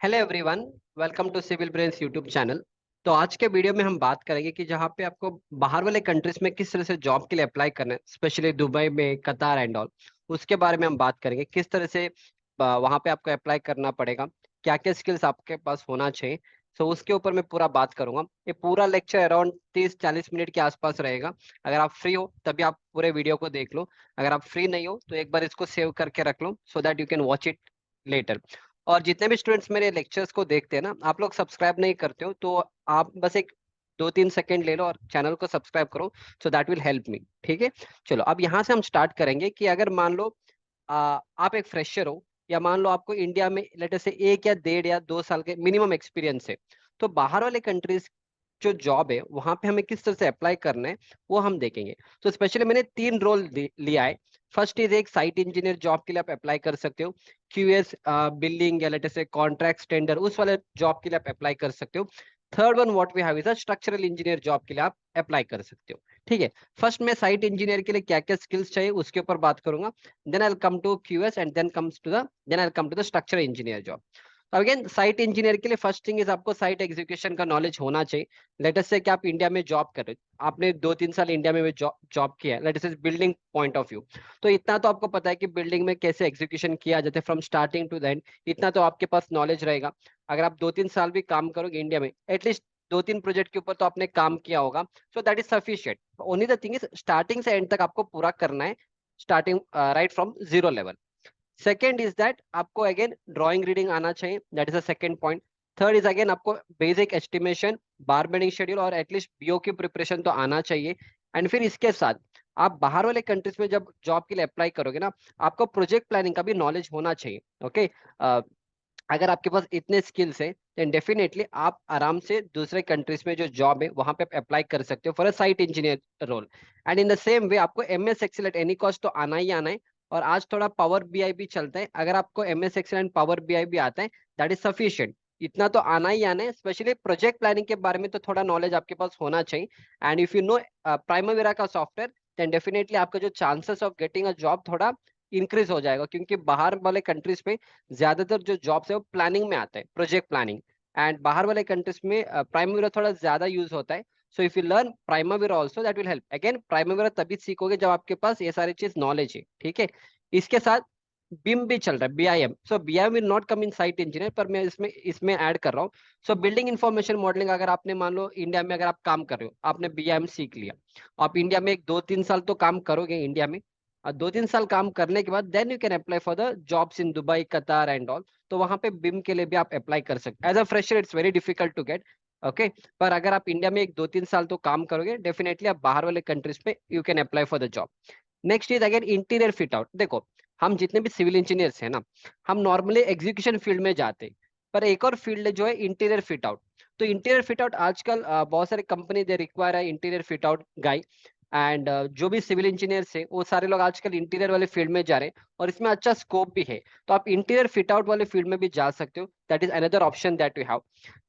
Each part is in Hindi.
Hello everyone, welcome to civil brains YouTube channel. तो आज के वीडियो में हम बात करेंगे कि जहाँ पे आपको बाहर वाले कंट्रीज में किस तरह से जॉब के लिए अप्लाई करना है, स्पेशली दुबई में, कतार एंड ऑल। उसके बारे में हम बात करेंगे किस तरह से वहाँ पे आपको अप्लाई करना पड़ेगा, क्या क्या स्किल्स आपके पास होना चाहिए। सो उसके ऊपर मैं पूरा बात करूंगा। ये पूरा लेक्चर अराउंड 30-40 मिनट के आसपास रहेगा। अगर आप फ्री हो तभी आप पूरे वीडियो को देख लो। अगर आप फ्री नहीं हो तो एक बार इसको सेव करके रख लो so that you can watch it later. और जितने भी स्टूडेंट्स मेरे लेक्चर्स को देखते हैं ना, आप लोग सब्सक्राइब नहीं करते हो तो आप बस एक 2-3 सेकेंड ले लो और चैनल को सब्सक्राइब करो। So that will help me. ठीक है, चलो अब यहाँ से हम स्टार्ट करेंगे कि अगर मान लो आप एक फ्रेशर हो, या मान लो आपको इंडिया में लेटर से 1 या 1.5 या 2 साल के मिनिमम एक्सपीरियंस है, तो बाहर वाले कंट्रीज जो जॉब है वहां पे हमें किस तरह से अप्लाई करना है वो हम देखेंगे। तो स्पेशली मैंने 3 रोल लिया है। फर्स्ट इज एक साइट इंजीनियर जॉब के लिए आप अप्लाई कर सकते हो। क्यूएस बिल्डिंग या लेटेस्ट से कॉन्ट्रैक्ट टेंडर उस वाले जॉब के लिए आप अप्लाई कर सकते हो। Third one what we have is a structural engineer job के लिए आप अप्लाई कर सकते हो। ठीक है, फर्स्ट मैं साइट इंजीनियर के लिए क्या क्या स्किल्स चाहिए उसके ऊपर बात करूंगा। Then I come to QS and then I come to the structural engineer job. Again site engineer के लिए फर्स्ट थिंग इज आपको साइट एग्जीक्यूशन का नॉलेज होना चाहिए। लेटेस्ट से कि आप इंडिया में जॉब कर रहे हो, आपने 2-3 साल इंडिया में जॉब किया है, लेटेस्ट से बिल्डिंग पॉइंट ऑफ व्यू, तो इतना तो आपको पता है कि बिल्डिंग में कैसे एग्जीक्यूशन किया जाता है from starting to the end. इतना तो आपके पास नॉलेज रहेगा। अगर आप 2-3 साल भी काम करोगे इंडिया में, एटलीस्ट 2-3 प्रोजेक्ट के ऊपर तो आपने काम किया होगा। So that is sufficient. Only the thing is starting से एंड तक आपको पूरा करना है, starting right from zero level. Second is that आपको अगेन ड्राइंग रीडिंग आना चाहिए, that is the second point. Third is again आपको basic estimation, bar bending schedule और एटलीस्ट बीओ की प्रिपरेशन तो आना चाहिए। एंड फिर इसके साथ आप बाहर वाले कंट्रीज में जब जॉब के लिए अप्लाई करोगे ना, आपको प्रोजेक्ट प्लानिंग का भी नॉलेज होना चाहिए। ओके, अगर आपके पास इतने स्किल्स हैं देन डेफिनेटली आप आराम से दूसरे कंट्रीज में जो जॉब है वहां पे अप्लाई कर सकते हो for a site engineer role. And in the same way आपको MS Excel at any cost तो आना ही आना है। और आज थोड़ा पावर बीआई भी चलता है, अगर आपको MS Excel and Power BI भी आता है दैट इज सफिशिएंट। इतना तो आना ही आना है। स्पेशली प्रोजेक्ट प्लानिंग के बारे में तो थोड़ा नॉलेज आपके पास होना चाहिए। And if you know Primavera का सॉफ्टवेयर देन डेफिनेटली आपका जो chances of getting a job थोड़ा इंक्रीज हो जाएगा, क्योंकि बाहर वाले कंट्रीज में ज्यादातर जो जॉब्स है वो प्लानिंग में आता है, प्रोजेक्ट प्लानिंग। एंड बाहर वाले कंट्रीज में प्राइमवेरा थोड़ा ज्यादा यूज होता है। So if you learn Primavera also that will help. Again Primavera तभी सीखोगे जब आपके पास ये सारी चीज नॉलेज है। ठीक है, इसके साथ बिम भी चल रहा है, BIM. So BIM will not come in site engineer, पर मैं इसमें इसमें ऐड कर रहा हूँ। सो बिल्डिंग इंफॉर्मेशन मॉडलिंग, अगर आपने मान लो इंडिया में अगर आप काम कर रहे हो, आपने बीआईएम सीख लिया, आप इंडिया में 1-2-3 साल तो काम करोगे इंडिया में। और 2-3 साल काम करने के बाद then you can apply for the jobs in Dubai, Qatar and all. तो वहां पे बिम के लिए भी आप अप्लाई कर सकते। As a fresher it's very difficult to get. Okay, पर अगर आप इंडिया में 1-2-3 साल तो काम करोगे डेफिनेटली आप बाहर वाले कंट्रीज में you can apply for the job. Next is again interior fit out. देखो, हम जितने भी सिविल इंजीनियर्स हैं ना, हम नॉर्मली एग्जीक्यूशन फील्ड में जाते हैं, पर एक और फील्ड है जो है इंटीरियर फिट आउट। तो इंटीरियर फिट आउट आजकल बहुत सारे कंपनी दे रिक्वायर है इंटीरियर फिट आउट गाई। एंड जो भी सिविल इंजीनियर्स है वो सारे लोग आजकल इंटीरियर वाले फील्ड में जा रहे हैं और इसमें अच्छा स्कोप भी है। तो आप इंटीरियर फिट आउट वाले फील्ड में भी जा सकते हो, that is another option that we have.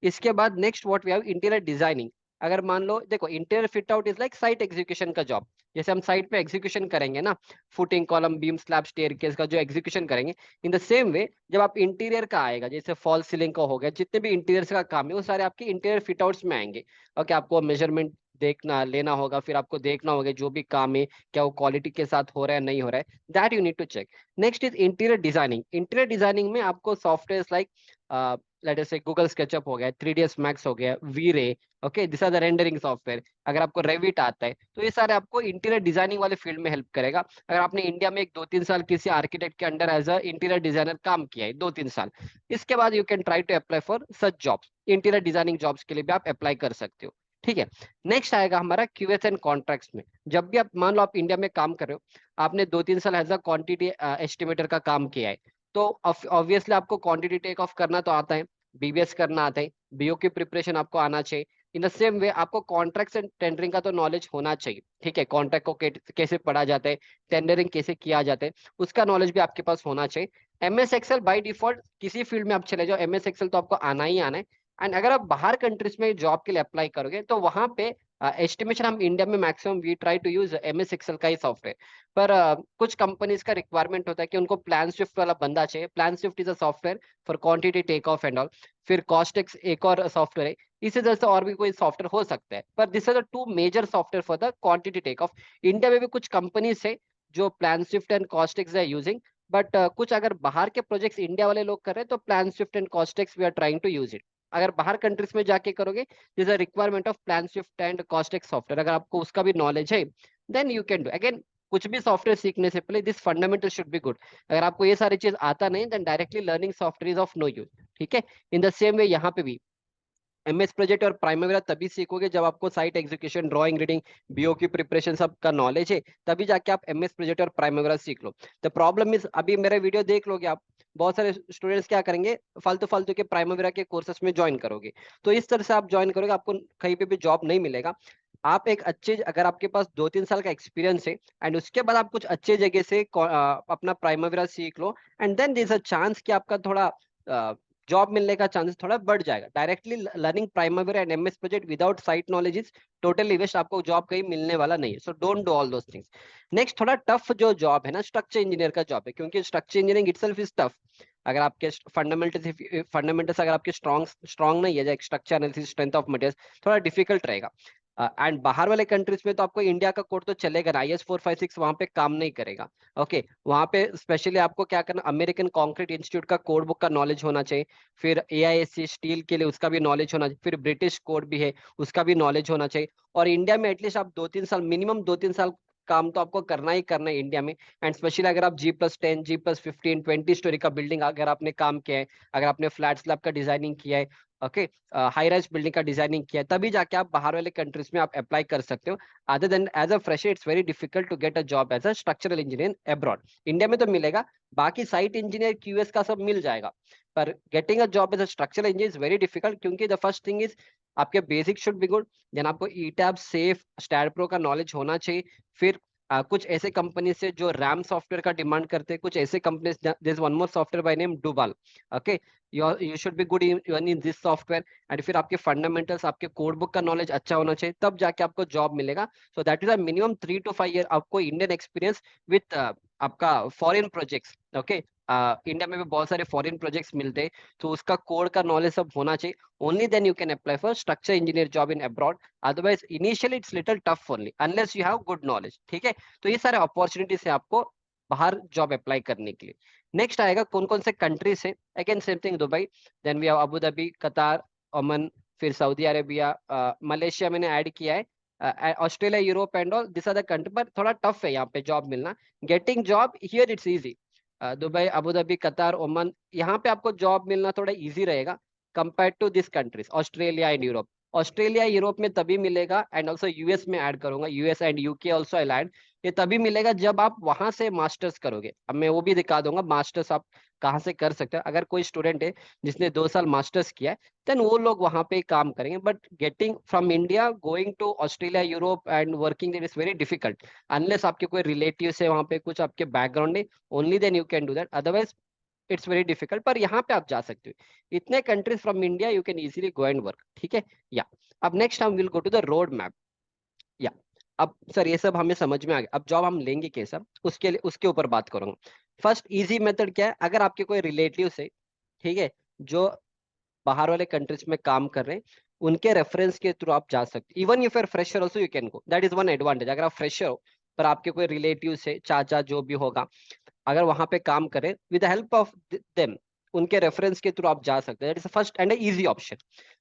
इसके बाद next what we have interior designing. अगर मान लो, देखो interior fit out is like site execution का जॉब। जैसे हम साइट पे एग्जीक्यूशन करेंगे ना, footing, column, beam, slab, staircase का जो एग्जीक्यूशन करेंगे, इन द सेम वे जब आप इंटीरियर का आएगा, जैसे फॉल सीलिंग का हो गया, जितने भी इंटीरियर का काम है वो सारे आपके इंटीरियर फिट आउट्स में आएंगे। ओके, आपको मेजरमेंट देखना लेना होगा, फिर आपको देखना होगा जो भी काम है क्या वो क्वालिटी के साथ हो रहा है नहीं हो रहा है, that you need to check. Next is interior designing. Interior designing में आपको सॉफ्टवेयर लाइक लेट अस से गूगल स्केचअप हो गया, 3ds मैक्स हो गया, V Ray. Okay, this are the rendering software. अगर आपको रेविट आता है तो ये सारे आपको इंटीरियर डिजाइनिंग वाले फील्ड में हेल्प करेगा। अगर आपने इंडिया में 1-2-3 साल किसी आर्किटेक्ट के under as a interior designer काम किया है 2-3 साल, इसके बाद you can try to apply for such jobs. Interior designing jobs के लिए भी आप अप्लाई कर सकते हो। ठीक है, नेक्स्ट आएगा हमारा क्यूएस एंड कॉन्ट्रैक्ट्स में। जब भी आप मान लो आप इंडिया में काम कर रहे हो, आपने 2-3 साल एज अ क्वांटिटी एस्टिमेटर का काम किया है, तो ऑब्वियसली आपको क्वांटिटी टेक ऑफ करना तो आता है, बीबीएस करना आता है, बीओ की प्रिपरेशन आपको आना चाहिए। इन द सेम वे आपको कॉन्ट्रैक्ट्स एंड टेंडरिंग का तो नॉलेज होना चाहिए। ठीक है, कॉन्ट्रैक्ट को कैसे पढ़ा जाता है, टेंडरिंग कैसे किया जाता है, उसका नॉलेज भी आपके पास होना चाहिए। एमएस एक्सेल बाय डिफॉल्ट किसी फील्ड में आप चले जाओ, एमएस एक्सेल तो आपको आना ही आना है। एंड अगर आप बाहर कंट्रीज में जॉब के लिए अप्लाई करोगे तो वहां पे एस्टिमेशन हम इंडिया में maximum we try to use MS Excel का ही सॉफ्टवेयर, पर कुछ कंपनीज का रिक्वायरमेंट होता है कि उनको प्लान स्विफ्ट वाला बंदा चाहिए। Plan Swift is a software for quantity take off and all. फिर कॉस्टेक्स एक और सॉफ्टवेयर है, इसी तरह से और भी कोई सॉफ्टवेयर हो सकता है, पर this are the two major software for the quantity take off. India में भी कुछ कंपनीज है जो प्लान स्विफ्ट एंड कॉस्टेक्स है यूजिंग, बट कुछ अगर बाहर के प्रोजेक्ट्स इंडिया वाले लोग कर रहे हैं तो Planswift and CostX we are trying to use it. अगर बाहर कंट्रीज में जाके करोगे, this a requirement of Planswift and CostX software, अगर आपको उसका भी नॉलेज है then you can do. Again, कुछ भी सॉफ्टवेयर सीखने से पहले this fundamental should be good. अगर आपको ये सारी चीज आता नहीं then directly learning software is of no use. ठीक है, इन द सेम वे यहाँ पे भी MS प्रोजेक्ट और प्राइमरी तभी सीखोगे जब आपको site execution, drawing, reading, BO की प्रिपरेशन सब का नॉलेज है, तभी जाके आप MS प्रोजेक्ट और प्राइमरी सीख लो। द प्रॉब्लम इज, अभी मेरा वीडियो देख लोगे आप, बहुत सारे स्टूडेंट्स क्या करेंगे, फालतू फालतू के प्राइमरी के कोर्सेस में ज्वाइन करोगे। तो इस तरह से आप ज्वाइन करोगे, आपको कहीं पे भी जॉब नहीं मिलेगा। आप एक अच्छे, अगर आपके पास 2-3 साल का एक्सपीरियंस है एंड उसके बाद आप कुछ अच्छे जगह से अपना प्राइमरी सीख लो, and then there is a chance कि आपका थोड़ा जॉब मिलने का चांसेस थोड़ा बढ़ जाएगा। Directly learning primary and MS project without site knowledge is totally waste, आपको जॉब कहीं मिलने वाला नहीं है। So don't do all those things. Next, थोड़ा टफ जो जॉब है ना, स्ट्रक्चर इंजीनियर का जॉब है, क्योंकि structure engineering itself is tough. अगर आपके फंडामेंटल्स अगर आपके स्ट्रॉन्ग स्ट्रॉन्ग नहीं है, जैसे structure analysis, strength of material, थोड़ा डिफिकल्ट रहेगा। एंड बाहर वाले कंट्रीज में तो आपको इंडिया का कोड तो चलेगा ना, IS 456 वहां पे काम नहीं करेगा। ओके, वहां पे स्पेशली आपको क्या करना, अमेरिकन कंक्रीट इंस्टीट्यूट का कोड बुक का नॉलेज होना चाहिए। फिर AISC स्टील के लिए उसका भी नॉलेज होना चाहिए। फिर ब्रिटिश कोड भी है, उसका भी नॉलेज होना चाहिए। और इंडिया में एटलीस्ट आप 2-3 साल, मिनिमम 2-3 साल काम तो आपको करना ही करना है इंडिया में। एंड स्पेशली अगर आप G+10, G+15, 20 स्टोरी का बिल्डिंग अगर आपने काम किया है, अगर आपने फ्लैट स्लैब का डिजाइनिंग किया है, ओके, हाई राइज बिल्डिंग का डिजाइनिंग किया है, तभी जाके आप बाहर वाले कंट्रीज में आप अप्लाई कर सकते हो। Other than as a fresher it's very difficult to get a job as a structural engineer abroad. India में तो मिलेगा, बाकी साइट इंजीनियर, QS का सब मिल जाएगा, पर getting a job as a structural engineer is very difficult, क्योंकि द फर्स्ट थिंग इज आपके basic should be good. Then आपको ETAP, सेफ, स्टैट प्रो का नॉलेज होना चाहिए। फिर कुछ ऐसे कंपनी से जो रैम सॉफ्टवेयर का डिमांड करते हैं, कुछ ऐसे company, there is one more software by name डुबाल। Okay, you should be good even in this software. And फिर आपके फंडामेंटल्स, आपके कोड बुक का नॉलेज अच्छा होना चाहिए, तब जाके आपको जॉब मिलेगा। सो that is a minimum 3 to 5 year आपको इंडियन एक्सपीरियंस विथ आपका फॉरेन प्रोजेक्ट्स। ओके, इंडिया में भी बहुत सारे फॉरेन प्रोजेक्ट्स मिलते हैं, तो उसका कोड का नॉलेज सब होना चाहिए। Only then you can apply for structure engineer job in abroad. Otherwise initially it's little tough only unless you have good knowledge. ठीक है, तो ये सारे अपॉर्चुनिटीज है आपको बाहर जॉब अप्लाई करने के लिए। नेक्स्ट आएगा कौन कौन से कंट्रीज है। Again same thing, Dubai, then we have Abu Dhabi, कतार, ओमन, फिर सऊदी अरेबिया, मलेशिया मैंने ऐड किया है, Australia, Europe and all, this are the country. पर थोड़ा टफ है यहाँ पे जॉब मिलना। Getting job here it's easy. Dubai, Abu Dhabi, कतार, ओमन, यहाँ पे आपको जॉब मिलना थोड़ा इजी रहेगा compare to this countries, Australia and Europe. Australia Europe में तभी मिलेगा, एंड ऑल्सो US में ऐड करूंगा, US and UK also allied, ये तभी मिलेगा जब आप वहां से मास्टर्स करोगे। अब मैं वो भी दिखा दूंगा मास्टर्स आप कहाँ से कर सकते हो। अगर कोई स्टूडेंट है जिसने 2 साल मास्टर्स किया है, देन वो लोग वहां पे काम करेंगे। But getting from India going to Australia, Europe and working is very difficult unless आपके कोई रिलेटिव है वहां पे, कुछ आपके बैकग्राउंड है, only then you can do that, otherwise it's very difficult. पर यहाँ पे आप जा सकते हो, इतने countries from India you can easily go and work. ठीक है, या अब नेक्स्ट हम will go to the road map. या अब सर ये सब हमें समझ में आ गया, अब जॉब हम लेंगे कैसा, उसके लिए उसके ऊपर बात करूंगा। फर्स्ट इजी मेथड क्या है, अगर आपके कोई रिलेटिव से, ठीक है, जो बाहर वाले कंट्रीज में काम कर रहे हैं, उनके रेफरेंस के थ्रू आप जा सकते। Even if you're fresher also you can go, that is one advantage. अगर आप फ्रेशर हो पर आपके कोई रिलेटिव से, चाचा जो भी होगा, अगर वहां पे काम करें विद हेल्प ऑफ देम, उनके रेफरेंस के थ्रू आप जा सकते हैं। That is first and easy option.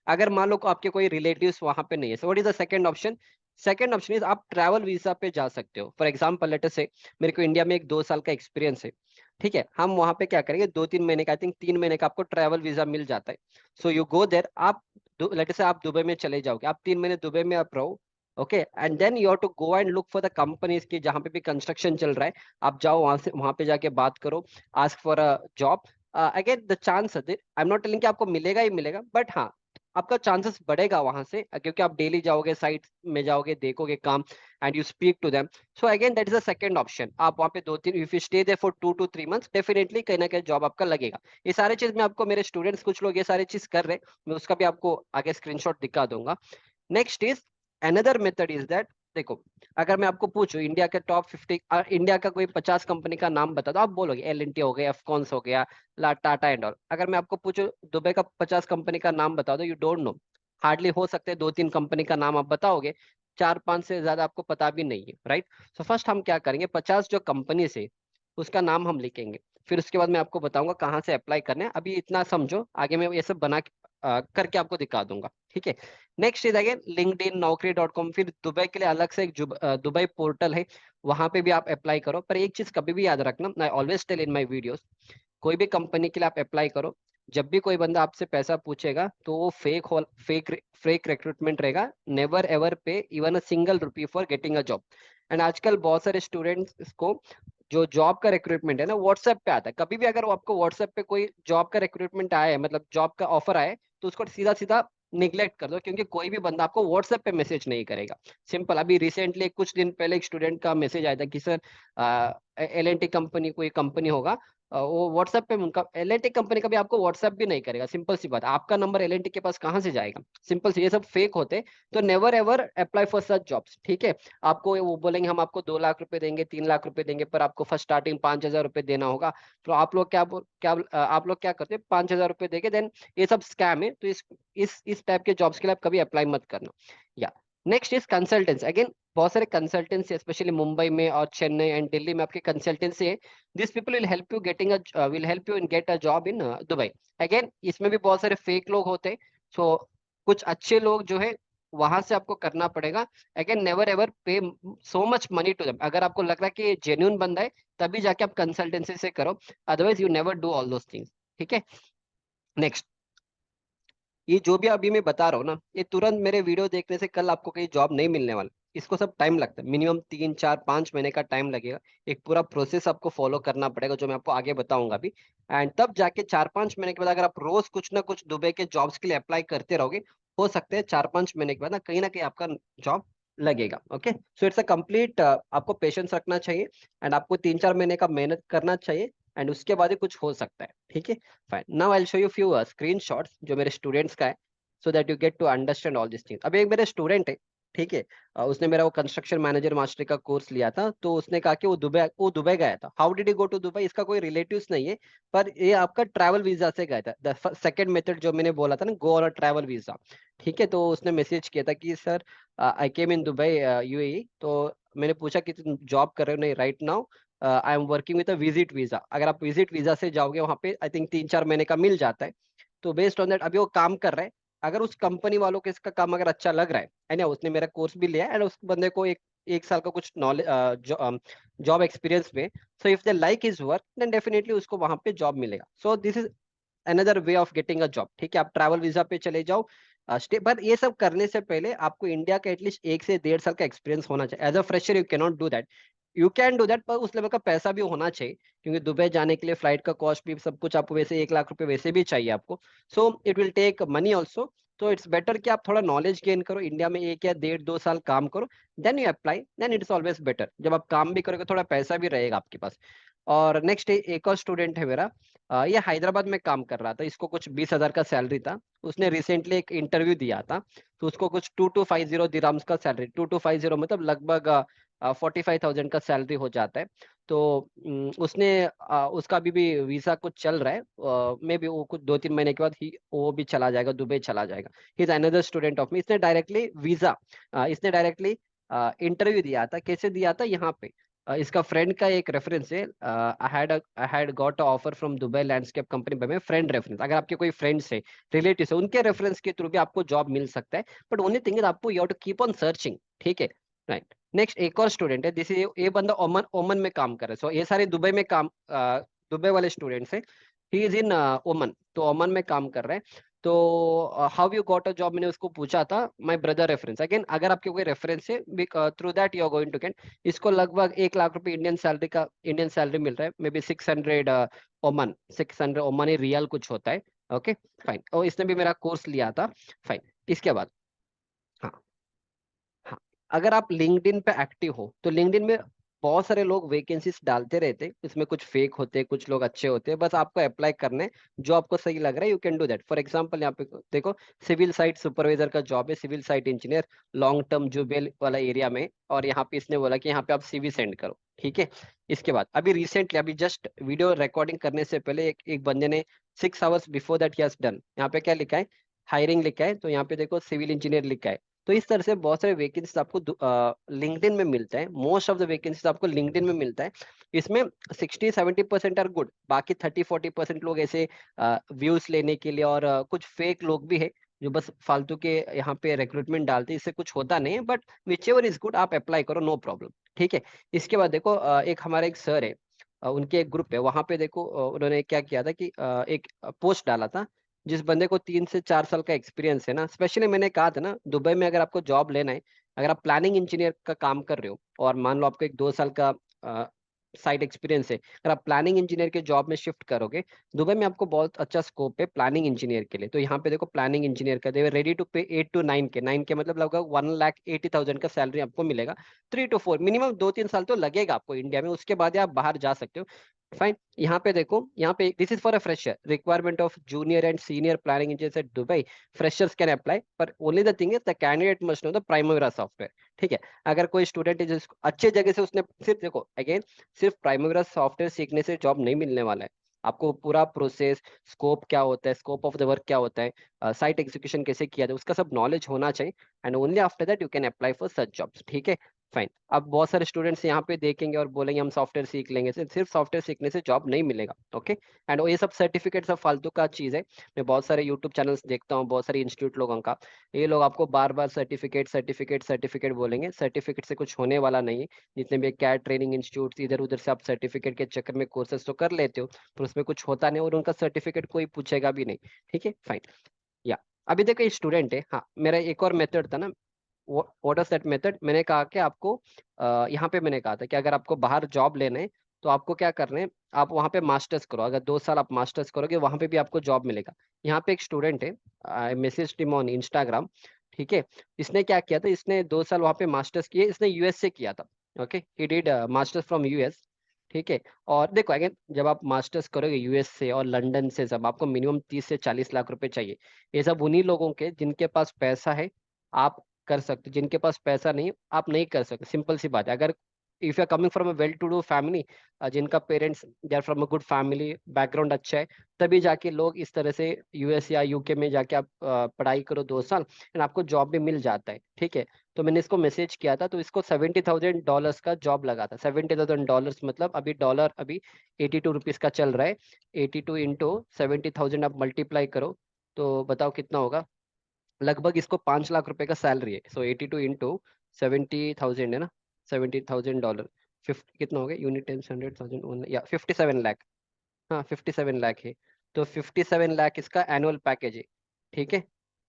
अगर मान लो आपके कोई रिलेटिव्स वहां पे नहीं है, so what is the second option. Second option is आप ट्रैवल वीजा पे जा सकते हो। फॉर एग्जांपल लेटर से मेरे को इंडिया में 1-2 साल का एक्सपीरियंस है, ठीक है, हम वहां पे क्या करेंगे, 2-3 महीने का, आई थिंक 3 महीने का आपको ट्रैवल वीजा मिल जाता है। सो यू गो देर, आप लेटर से आप दुबई में चले जाओगे, आप 3 महीने दुबई में आप रहो। Okay, and then you have to go and look for the companies की जहां पे भी कंस्ट्रक्शन चल रहा है, आप जाओ वहां से, वहां पे जाके बात करो, ask for a job. Again the chance, I am not telling कि आपको मिलेगा ही मिलेगा, बट हाँ, आपका चांसेस बढ़ेगा वहां से, क्योंकि आप डेली जाओगे, साइट में जाओगे, देखोगे काम, and you speak to them. So again that is the second option. आप वहां पे 2-3, if you stay there for 2 to 3 months, definitely कहीं ना कहीं जॉब आपका लगेगा। ये सारे चीज मैं आपको, मेरे स्टूडेंट्स कुछ लोग ये सारे चीज कर रहे हैं, मैं उसका भी आपको आगे स्क्रीनशॉट दिखा दूंगा। Next is another method is that, देखो अगर मैं आपको पूछूं इंडिया के टॉप 50, इंडिया का कोई 50 कंपनी का नाम बता दो, आप बोलोगे L&T हो गया, एफकॉन्स हो गया, ला टाटा एंड ऑल। अगर मैं आपको पूछूं दुबई का 50 कंपनी का नाम बता दो, यू डोंट नो, हार्डली हो सकते हैं 2-3 कंपनी का नाम आप बताओगे, 4-5 से ज्यादा आपको पता भी नहीं है, राइट। सो फर्स्ट हम क्या करेंगे, 50 जो कंपनी से उसका नाम हम लिखेंगे, फिर उसके बाद मैं आपको बताऊंगा कहाँ से अप्लाई करना है। अभी इतना समझो, आगे मैं ये सब करके आपको दिखा दूंगा, ठीक है। Next is again LinkedIn, naukri.com, फिर दुबई के लिए अलग से एक दुबई पोर्टल है, वहां पे भी आप अप्लाई करो। पर एक चीज कभी भी याद रखना, I always tell in my videos, कोई भी कंपनी के लिए आप अप्लाई करो, जब भी कोई बंदा आपसे पैसा पूछेगा तो वो फेक फेक रिक्रूटमेंट रहेगा। नेवर एवर पे even a single rupee for getting a job. And आजकल बहुत सारे स्टूडेंट्स को जो जॉब का रिक्रूटमेंट है ना व्हाट्सएप पे आता है। कभी भी अगर वो आपको व्हाट्सएप पे कोई जॉब का रिक्रूटमेंट आया है, मतलब जॉब का ऑफर आया है, तो उसको सीधा सीधा निग्लेक्ट कर दो, क्योंकि कोई भी बंदा आपको व्हाट्सएप पे मैसेज नहीं करेगा। सिंपल, अभी रिसेंटली कुछ दिन पहले एक स्टूडेंट का मैसेज आया था कि सर L&T कंपनी, कोई कंपनी होगा, वो व्हाट्सएप पे, उनका L&T कंपनी का भी आपको व्हाट्सएप भी नहीं करेगा। सिंपल सी बात, आपका नंबर L&T के पास कहाँ से जाएगा, सिंपल सी, ये सब फेक होते। तो never ever apply for such jobs, ठीक है। आपको वो बोलेंगे हम आपको 2 लाख रुपए देंगे, 3 लाख रुपए देंगे, पर आपको फर्स्ट स्टार्टिंग 5,000 रुपए देना होगा। तो आप लोग आप लोग क्या करते हैं, 5,000 रुपए देके देन, ये सब स्कैम है। तो इस टाइप के जॉब्स के लिए आप कभी अप्लाई मत करना। या नेक्स्ट इज कंसल्टेंसी। अगेन बहुत सारे कंसल्टेंसी, स्पेशली मुंबई में और चेन्नई एंड दिल्ली में आपके कंसल्टेंसी है। This people will help you in gate a job in Dubai. Again इसमें भी बहुत सारे फेक लोग होते हैं, सो कुछ अच्छे लोग जो है वहां से आपको करना पड़ेगा। Again never ever pay so much money to them. अगर आपको लग रहा है कि ये जेन्युइन बंदा है, तभी जाके आप कंसल्टेंसी से करो, otherwise you never do all those things, ठीक है। नेक्स्ट, ये जो भी अभी मैं बता रहा हूँ ना, ये तुरंत मेरे वीडियो देखने से कल आपको कहीं जॉब नहीं मिलने वाला। इसको सब टाइम लगता है, मिनिमम 3-4-5 महीने का टाइम लगेगा। एक पूरा प्रोसेस आपको फॉलो करना पड़ेगा, जो मैं आपको आगे बताऊंगा अभी। एंड तब जाके 4-5 महीने के बाद अगर आप रोज कुछ ना कुछ दुबई के जॉब्स के लिए अप्लाई करते रहोगे, हो सकते हैं 4-5 महीने के बाद ना कहीं आपका जॉब लगेगा। Okay, so it's a complete, आपको पेशेंस रखना चाहिए एंड आपको 3-4 महीने का मेहनत करना चाहिए, एंड उसके बाद ही कुछ हो सकता है, ठीक है। Fine, now I will show you few screenshots जो मेरे स्टूडेंट्स का है, so that you get to understand all this things. अभी एक मेरे स्टूडेंट है, ठीक है, उसने मेरा वो कंस्ट्रक्शन मैनेजर मास्टर का कोर्स लिया था, तो उसने कहा कि वो दुबई गया था। How did he go to Dubai, इसका कोई रिलेटिव्स नहीं है, पर ये आपका ट्रैवल वीजा से गया था। द सेकंड मेथड जो मैंने बोला था ना, go on a travel visa, ठीक है। तो उसने मैसेज किया था कि sir I came in Dubai UAE। तो मैंने पूछा कि तुम जॉब कर रहे हो, नहीं, right now I am working with a visit visa. अगर आप विजिट वीजा से जाओगे वहाँ पे, आई थिंक 3-4 महीने का मिल जाता है। तो बेस्ड ऑन दैट अभी वो काम कर रहा है। अगर उस कंपनी वालों को इसका काम अगर अच्छा लग रहा है ना, उसने मेरा कोर्स भी लिया है, एंड उस बंदे को एक साल का कुछ नॉलेज, जॉब एक्सपीरियंस में, so if they like his work then definitely उसको वहां पे जॉब मिलेगा। So this is another way of getting a job, ठीक है। आप ट्रैवल वीजा पे चले जाओ, स्टे, पर ये सब करने से पहले आपको इंडिया का एटलीस्ट 1 से 1.5 साल का एक्सपीरियंस होना चाहिए। As a fresher you can not do that, you can do that, पर उस लेवल का पैसा भी होना चाहिए, क्योंकि दुबई जाने के लिए फ्लाइट का कॉस्ट भी सब कुछ आपको वैसे 1 लाख रुपए वैसे भी चाहिए आपको। So it will take money also. तो इट्स बेटर कि आप थोड़ा नॉलेज गेन करो, इंडिया में 1 या 1.5-2 साल काम करो, then you apply, then it's always better. जब आप काम भी करोगे थोड़ा पैसा भी रहेगा आपके पास। और नेक्स्ट एक और स्टूडेंट है मेरा, ये हैदराबाद में काम कर रहा था, इसको कुछ 20,000 का सैलरी था। उसने रिसेंटली एक इंटरव्यू दिया था, तो उसको कुछ 2250 दिराम्स का सैलरी, 2250 मतलब लगभग 45,000 का सैलरी हो जाता है। तो उसने उसका अभी भी वीजा कुछ चल रहा है, मे बी वो कुछ 2-3 महीने के बाद ही वो भी चला जाएगा, दुबई चला जाएगा। He is another student of me. इसने डायरेक्टली इंटरव्यू दिया था। कैसे दिया था, यहाँ पे इसका फ्रेंड का एक रेफरेंस है। I had got a offer from Dubai landscape company by my friend reference. अगर आपके कोई फ्रेंड्स है, रिलेटिव्स है, उनके रेफरेंस के थ्रू भी आपको जॉब मिल सकता है। बट ओनली थिंग इज आपको you have to keep on searching, ठीक है, राइट। नेक्स्ट एक और स्टूडेंट है, दिस इज, ये बंदा ओमन ओमन में काम कर रहा है। सो ये सारे दुबई में काम, दुबई वाले स्टूडेंट्स हैं। ही इज इन ओमन, तो ओमन में काम कर रहे हैं। तो how you got a job, मैंने उसको पूछा था, माय ब्रदर रेफरेंस। अगेन अगर आपके कोई रेफरेंस है, through that you are going to get. इसको लगभग 1 लाख रुपए इंडियन सैलरी मिल रहा है, मे बी 600 ओमन, 600 ओमनी रियल कुछ होता है। Okay, fine. और इसने भी मेरा कोर्स लिया था, फाइन। इसके बाद, हाँ, हाँ, अगर आप लिंक्डइन पे एक्टिव हो, तो लिंक्डइन में बहुत सारे लोग वैकेंसीज डालते रहते हैं, इसमें कुछ फेक होते हैं, कुछ लोग अच्छे होते हैं, बस आपको अप्लाई करने हैं। जो आपको सही लग रहा है you can do that. For example यहाँ पे देखो, सिविल साइट सुपरवाइजर का जॉब है, civil site engineer, long term Jubail वाला एरिया में। और यहाँ पे इसने बोला कि यहाँ पे आप सीवी सेंड करो, ठीक है। इसके बाद अभी रिसेंटली, अभी जस्ट वीडियो रिकॉर्डिंग करने से पहले एक बंदे ने 6 hours before that he has done, यहाँ पे क्या लिखा है, हायरिंग लिखा है, तो यहाँ पे देखो सिविल इंजीनियर लिखा है। तो इस तरह से बहुत सारे वैकेंसीज आपको लिंक्डइन में मिलता है, मोस्ट ऑफ द वैकेंसीज आपको लिंक्डइन में मिलता है। इसमें 60-70% आर गुड, बाकी 30-40% लोग ऐसे व्यूज लेने के लिए, और कुछ फेक लोग भी है जो बस फालतू के यहाँ पे रिक्रूटमेंट डालते हैं, इससे कुछ होता नहीं है। But which ever is good आप अप्लाई करो, नो प्रॉब्लम, ठीक है। इसके बाद देखो एक हमारे एक सर है, उनके एक ग्रुप है, वहां पे देखो उन्होंने क्या किया था कि एक पोस्ट डाला था। जिस बंदे को 3 से 4 साल का एक्सपीरियंस है ना, स्पेशली मैंने कहा था ना, दुबई में अगर आपको जॉब लेना है, अगर आप प्लानिंग इंजीनियर का काम कर रहे हो और मान लो आपको एक 2 साल का साइट एक्सपीरियंस है, अगर आप प्लानिंग इंजीनियर के जॉब में शिफ्ट करोगे, दुबई में आपको बहुत अच्छा स्कोप है प्लानिंग इंजीनियर के लिए। तो यहाँ पे देखो प्लानिंग इंजीनियर का दे रेडी टू पे 8 to 9 के, 9 के मतलब लगभग 1,80,000 का सैलरी आपको मिलेगा। 3 to 4 मिनिमम 2-3 साल तो लगेगा आपको इंडिया में, उसके बाद ही आप बाहर जा सकते हो। फाइन। यहाँ पे देखो, यहाँ पे this is for a fresher, requirement of junior and senior planning engineer at Dubai, freshers can apply, पर only the thing is the candidate must know the primary software, ठीक है। अगर कोई स्टूडेंट है जिसको अच्छे जगह से उसने, सिर्फ देखो अगेन, सिर्फ प्राइमरी सॉफ्टवेयर सीखने से जॉब नहीं मिलने वाला है। आपको पूरा प्रोसेस, स्कोप क्या होता है, स्कोप ऑफ द वर्क क्या होता है, साइट एग्जीक्यूशन कैसे किया जाए, उसका सब नॉलेज होना चाहिए। And only after that you can apply for such jobs, ठीक है। फाइन। अब बहुत सारे स्टूडेंट्स यहाँ पे देखेंगे और बोलेंगे हम सॉफ्टवेयर सीख लेंगे, सिर्फ सॉफ्टवेयर सीखने से जॉब नहीं मिलेगा, ओके। एंड ये सब सर्टिफिकेट सब फालतू का चीज है। मैं बहुत सारे यूट्यूब चैनल्स देखता हूँ, बहुत सारे इंस्टीट्यूट लोगों का, ये लोग आपको बार बार सर्टिफिकेट सर्टिफिकेट सर्टिफिकेट बोलेंगे, सर्टिफिकेट से कुछ होने वाला नहीं है। जितने भी कैट ट्रेनिंग इंस्टीट्यूट इधर उधर से आप सर्टिफिकेट के चक्कर में कोर्सेज तो कर लेते हो, पर उसमें कुछ होता नहीं और उनका सर्टिफिकेट कोई पूछेगा भी नहीं, ठीक है। फाइन। या अभी देखो ये स्टूडेंट है, हाँ मेरा एक और मेथड था ना, व्हाट इज दैट मेथड, मैंने कहा कि आपको यहाँ पे मैंने कहा था कि अगर आपको बाहर जॉब लेना है तो आपको क्या करना है, आप वहाँ पे मास्टर्स करो, अगर 2 साल आप मास्टर्स करोगे वहाँ पे भी आपको जॉब मिलेगा। यहाँ पे एक स्टूडेंट है, I message him on Instagram, ठीक है। इसने क्या किया था, इसने 2 साल वहाँ पे मास्टर्स किए, इसने यूएस से किया था, okay, he did masters from US, ठीक है। और देखो अगेन, जब आप मास्टर्स करोगे यूएस से और लंदन से, सब आपको मिनिमम 30 से 40 लाख रुपए चाहिए। ये सब उन्हीं लोगों के जिनके पास पैसा है, आप कर सकते, जिनके पास पैसा नहीं आप नहीं कर सकते, सिंपल सी बात है। अगर if you are coming from a well to do family, जिनका parents they are from a good family, background अच्छा है, तभी जाके लोग इस तरह से यूएस या यूके में जाके आप पढ़ाई करो 2 साल एंड आपको जॉब भी मिल जाता है, ठीक है। तो मैंने इसको मैसेज किया था, तो इसको $70,000 का जॉब लगा था। $70,000 मतलब अभी डॉलर अभी 82 रुपीज का चल रहा है। 82 × 70,000 आप मल्टीप्लाई करो तो बताओ कितना होगा। लगभग इसको 5 लाख रुपए का सैलरी है। सो 82 × 70,000 है ना, $70,000, 50 कितना हो गया, यूनिट टेन 100,000 या 57 लाख, हाँ 57 लाख है। तो 57 लाख इसका एनुअल पैकेज है, ठीक है।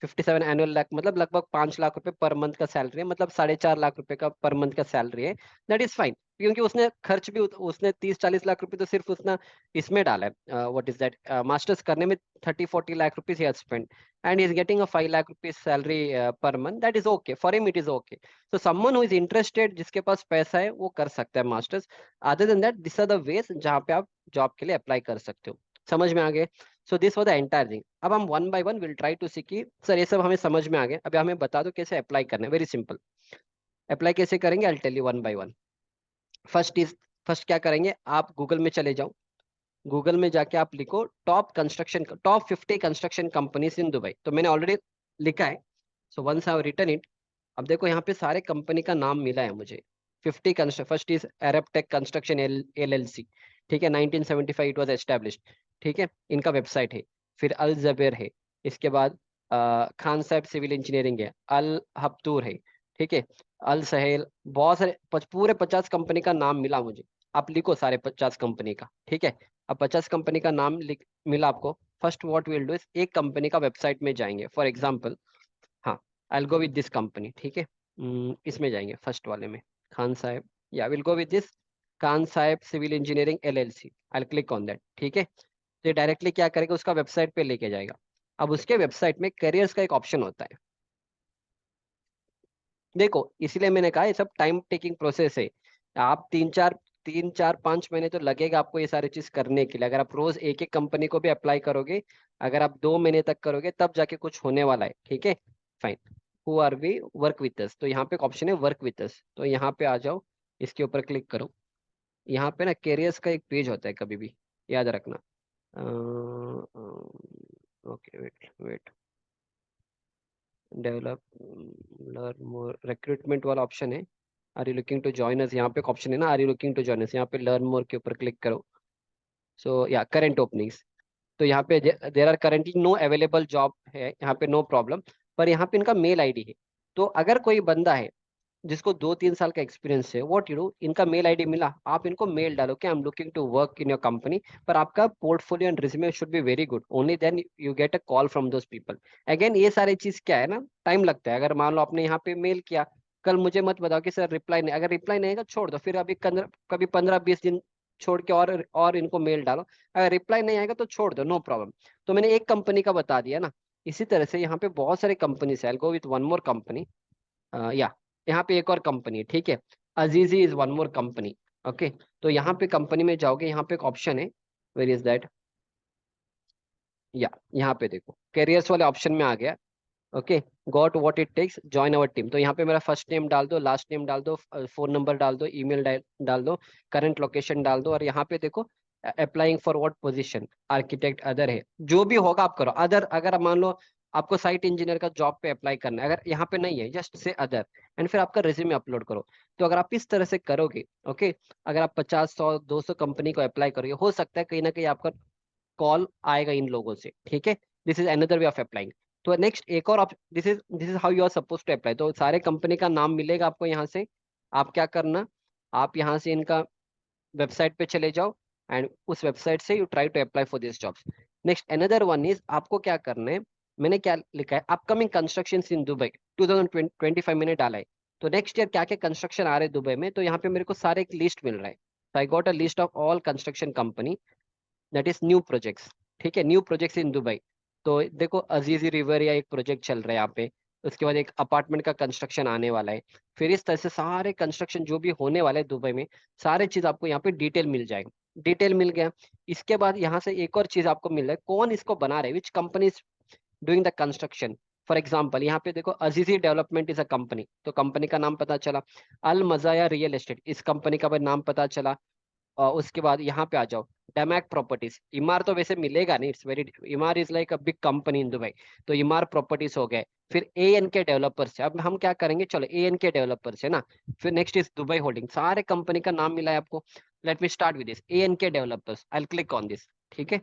57 एनुअल लाख मतलब लगभग 5 लाख रुपए पर मंथ का सैलरी है, मतलब 4.5 लाख रुपए का पर मंथ का सैलरी है। दैट इज फाइन, क्योंकि उसने खर्च भी उसने 30-40 लाख रुपए तो सिर्फ उसने इसमें डाला है, व्हाट इज दैट, मास्टर्स करने में 30-40 लाख रुपीज ही spend, and he is getting a 5 lakh rupees salary per month, that is okay for him, it is okay. So someone who is interested, जिसके पास पैसा है वो कर सकता है masters. Other than that this are the ways जहाँ पे आप जॉब के लिए अप्लाई कर सकते हो। समझ में आ गए। So this for the entire thing. अब हम one by one will try to see कि सर ये सब हमें समझ में आ गया, अभी हमें बता दो कैसे अप्लाई करना है। वेरी सिंपल, अप्लाई कैसे करेंगे, I tell you one by one. First is, first क्या करेंगे, आप गूगल में चले जाओ, गूगल में जाके आप लिखो top 50 construction companies in Dubai, तो मैंने ऑलरेडी लिखा है। So once I have written it, अब देखो यहाँ पे सारे कंपनी का नाम मिला है मुझे। 50 construction, first is Arab tech construction LLC, ठीक है, 1975 इट वाज एस्टेब्लिश्ड, ठीक है, इनका वेबसाइट है। फिर अल जबेर है, इसके बाद खान साहब सिविल इंजीनियरिंग है, अल हब्तूर है, ठीक है, अल सहेल, बहुत सारे पूरे 50 कंपनी का नाम मिला मुझे। आप लिखो सारे 50 कंपनी का, ठीक है। अब 50 कंपनी का नाम लिख मिला आपको। First what will do is, एक कंपनी का वेबसाइट में जाएंगे, फॉर एग्जांपल, हाँ आई गो विद दिस कंपनी, ठीक है। इसमें जाएंगे फर्स्ट वाले में, खान साहब, या will go with this Khan Sahab civil engineering LLC, I click on that, ठीक है। तो ये डायरेक्टली क्या करेगा, उसका वेबसाइट पे लेके जाएगा। अब उसके वेबसाइट में करियर्स का एक ऑप्शन होता है। देखो इसीलिए मैंने कहा ये सब टाइम टेकिंग प्रोसेस है। आप 3 4 5 महीने तो लगेगा आपको ये सारी चीज करने के लिए, अगर आप रोज एक एक कंपनी को भी अप्लाई करोगे। अगर आप 2 महीने तक करोगे तब जाके कुछ होने वाला है, ठीक है। Fine. Who are we work with us, तो यहाँ पे एक ऑप्शन है वर्क विथ अस, तो यहाँ पे आ जाओ, इसके ऊपर क्लिक करो। यहाँ पे ना कैरियर्स का एक पेज होता है कभी भी, याद रखना। Okay, wait wait, develop, learn more, recruitment वाला ऑप्शन है। Are you looking to join us, यहाँ पे एक ऑप्शन है ना, are you looking to join us, यहाँ पे लर्न मोर के ऊपर क्लिक करो। सो या करंट ओपनिंग्स, तो यहाँ पे there are currently no available job है, यहाँ पे नो प्रॉब्लम। पर यहाँ पे इनका मेल आईडी है, तो अगर कोई बंदा है जिसको 2 3 साल का एक्सपीरियंस है, व्हाट यू डू, इनका मेल आईडी मिला, आप इनको मेल डालो कि I am looking to work in your company. पर आपका portfolio and resume should be very good, only then you get a call from those people. Again ये सारी चीज क्या है ना, टाइम लगता है। अगर मान लो आपने यहाँ पे मेल किया, कल मुझे मत बताओ कि सर रिप्लाई नहीं, अगर रिप्लाई नहीं आएगा छोड़ दो, फिर अभी कभी 15 20 दिन छोड़ के और इनको मेल डालो। अगर रिप्लाई नहीं आएगा तो छोड़ दो, नो प्रॉब्लम। तो मैंने एक कंपनी का बता दिया ना। इसी तरह से यहाँ पे बहुत सारे कंपनीज है, I go with one more company. या यहाँ पे एक और कंपनी है, ठीक है। Azizi is one more company. Okay, तो यहाँ पे कंपनी में जाओगे, यहाँ पे एक ऑप्शन है, वेर इज दैट, या यहाँ पे देखो कैरियर्स वाले ऑप्शन में आ गया। Okay, got what it takes join our team, तो यहाँ पे मेरा फर्स्ट नेम डाल दो, लास्ट नेम डाल दो, फोन नंबर डाल दो, ईमेल डाल दो, करंट लोकेशन डाल दो, और यहाँ पे देखो applying for what position, architect other है, जो भी होगा आप करो। अदर, अगर मान लो आपको साइट इंजीनियर का जॉब पे अप्लाई करना है, अगर यहाँ पे नहीं है जस्ट से अदर, एंड फिर आपका रिज्यूमे अपलोड करो। तो अगर आप इस तरह से करोगे, ओके, अगर आप 50 100 200 कंपनी को अप्लाई करोगे, हो सकता है कहीं ना कहीं आपका कॉल आएगा इन लोगों से, ठीक है। This is another way of applying. तो नेक्स्ट एक और, this is how you are suppose to apply. तो सारे कंपनी का नाम मिलेगा आपको यहाँ से। आप क्या करना, आप यहाँ से इनका वेबसाइट पे चले जाओ, एंड उस वेबसाइट से you try to apply for this jobs. Next another one is, आपको क्या करना है, मैंने क्या लिखा है, अपकमिंग कंस्ट्रक्शन इन दुबई 2025 मैंने डाला है। तो नेक्स्ट ईयर क्या क्या कंस्ट्रक्शन आ रहे हैं दुबई में, तो यहाँ पे मेरे को सारे एक लिस्ट मिल रहा है। तो I got a list of all construction company, that is new projects, ठीक है, न्यू प्रोजेक्ट्स इन दुबई। तो देखो अजीजी रिवर या एक प्रोजेक्ट चल रहा है यहाँ पे, उसके बाद एक अपार्टमेंट का कंस्ट्रक्शन आने वाला है। फिर इस तरह से सारे कंस्ट्रक्शन जो भी होने वाले हैं दुबई में, सारे चीज आपको यहाँ पे डिटेल मिल जाएगा। डिटेल मिल गया। इसके बाद यहाँ से एक और चीज आपको मिल रहा है, कौन इसको बना रहे, which company is doing the construction. For example यहाँ पे देखो अजीजी डेवलपमेंट इज अ कंपनी, तो कंपनी का नाम पता चला। अल मजाया रियल एस्टेट, इस कंपनी का भी नाम पता चला। और उसके बाद यहाँ पे आ जाओ, डेमैक प्रॉपर्टीज, इमार तो वैसे मिलेगा नहीं, it's very, इमार is like a big company in Dubai. तो इमार प्रॉपर्टीज हो गए। फिर ए एन के डेवलपर्स है, अब हम क्या करेंगे, चलो ए एन के डेवलपर्स है ना। फिर नेक्स्ट इज दुबई होल्डिंग, सारे कंपनी का नाम मिला है आपको। Let me start with this A N K developers, I click on this, ठीक है।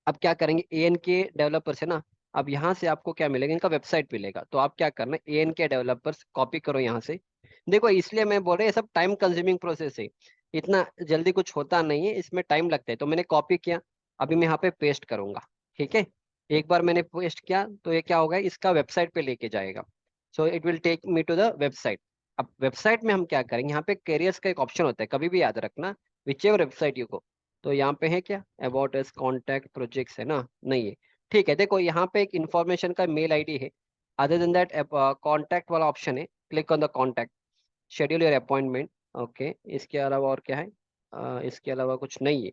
अब क्या करेंगे, ए एन के डेवलपर्स है ना। अब यहाँ से आपको क्या मिलेगा, इनका वेबसाइट मिलेगा। तो आप क्या करना, ए एन के डेवलपर्स कॉपी करो यहाँ से। देखो इसलिए मैं बोल रहा ये सब टाइम कंज्यूमिंग प्रोसेस है, इतना जल्दी कुछ होता नहीं है, इसमें टाइम लगता है। तो मैंने कॉपी किया, अभी मैं यहाँ पे पेस्ट करूंगा, ठीक है। एक बार मैंने पेस्ट किया तो ये क्या होगा, इसका वेबसाइट पे लेके जाएगा। So it will take me to the website. अब वेबसाइट में हम क्या करेंगे, यहाँ पे कैरियर्स का एक ऑप्शन होता है, कभी भी याद रखना, which ever website you go. तो यहाँ पे है क्या, अबाउट अस, कॉन्टैक्ट, प्रोजेक्ट्स है ना, नहीं है। ठीक है, देखो यहाँ पे एक इन्फॉर्मेशन का मेल आईडी है। अदर देन दैट कॉन्टैक्ट वाला ऑप्शन है, click on the contact, schedule your appointment. Okay, इसके अलावा और क्या है, इसके अलावा कुछ नहीं है।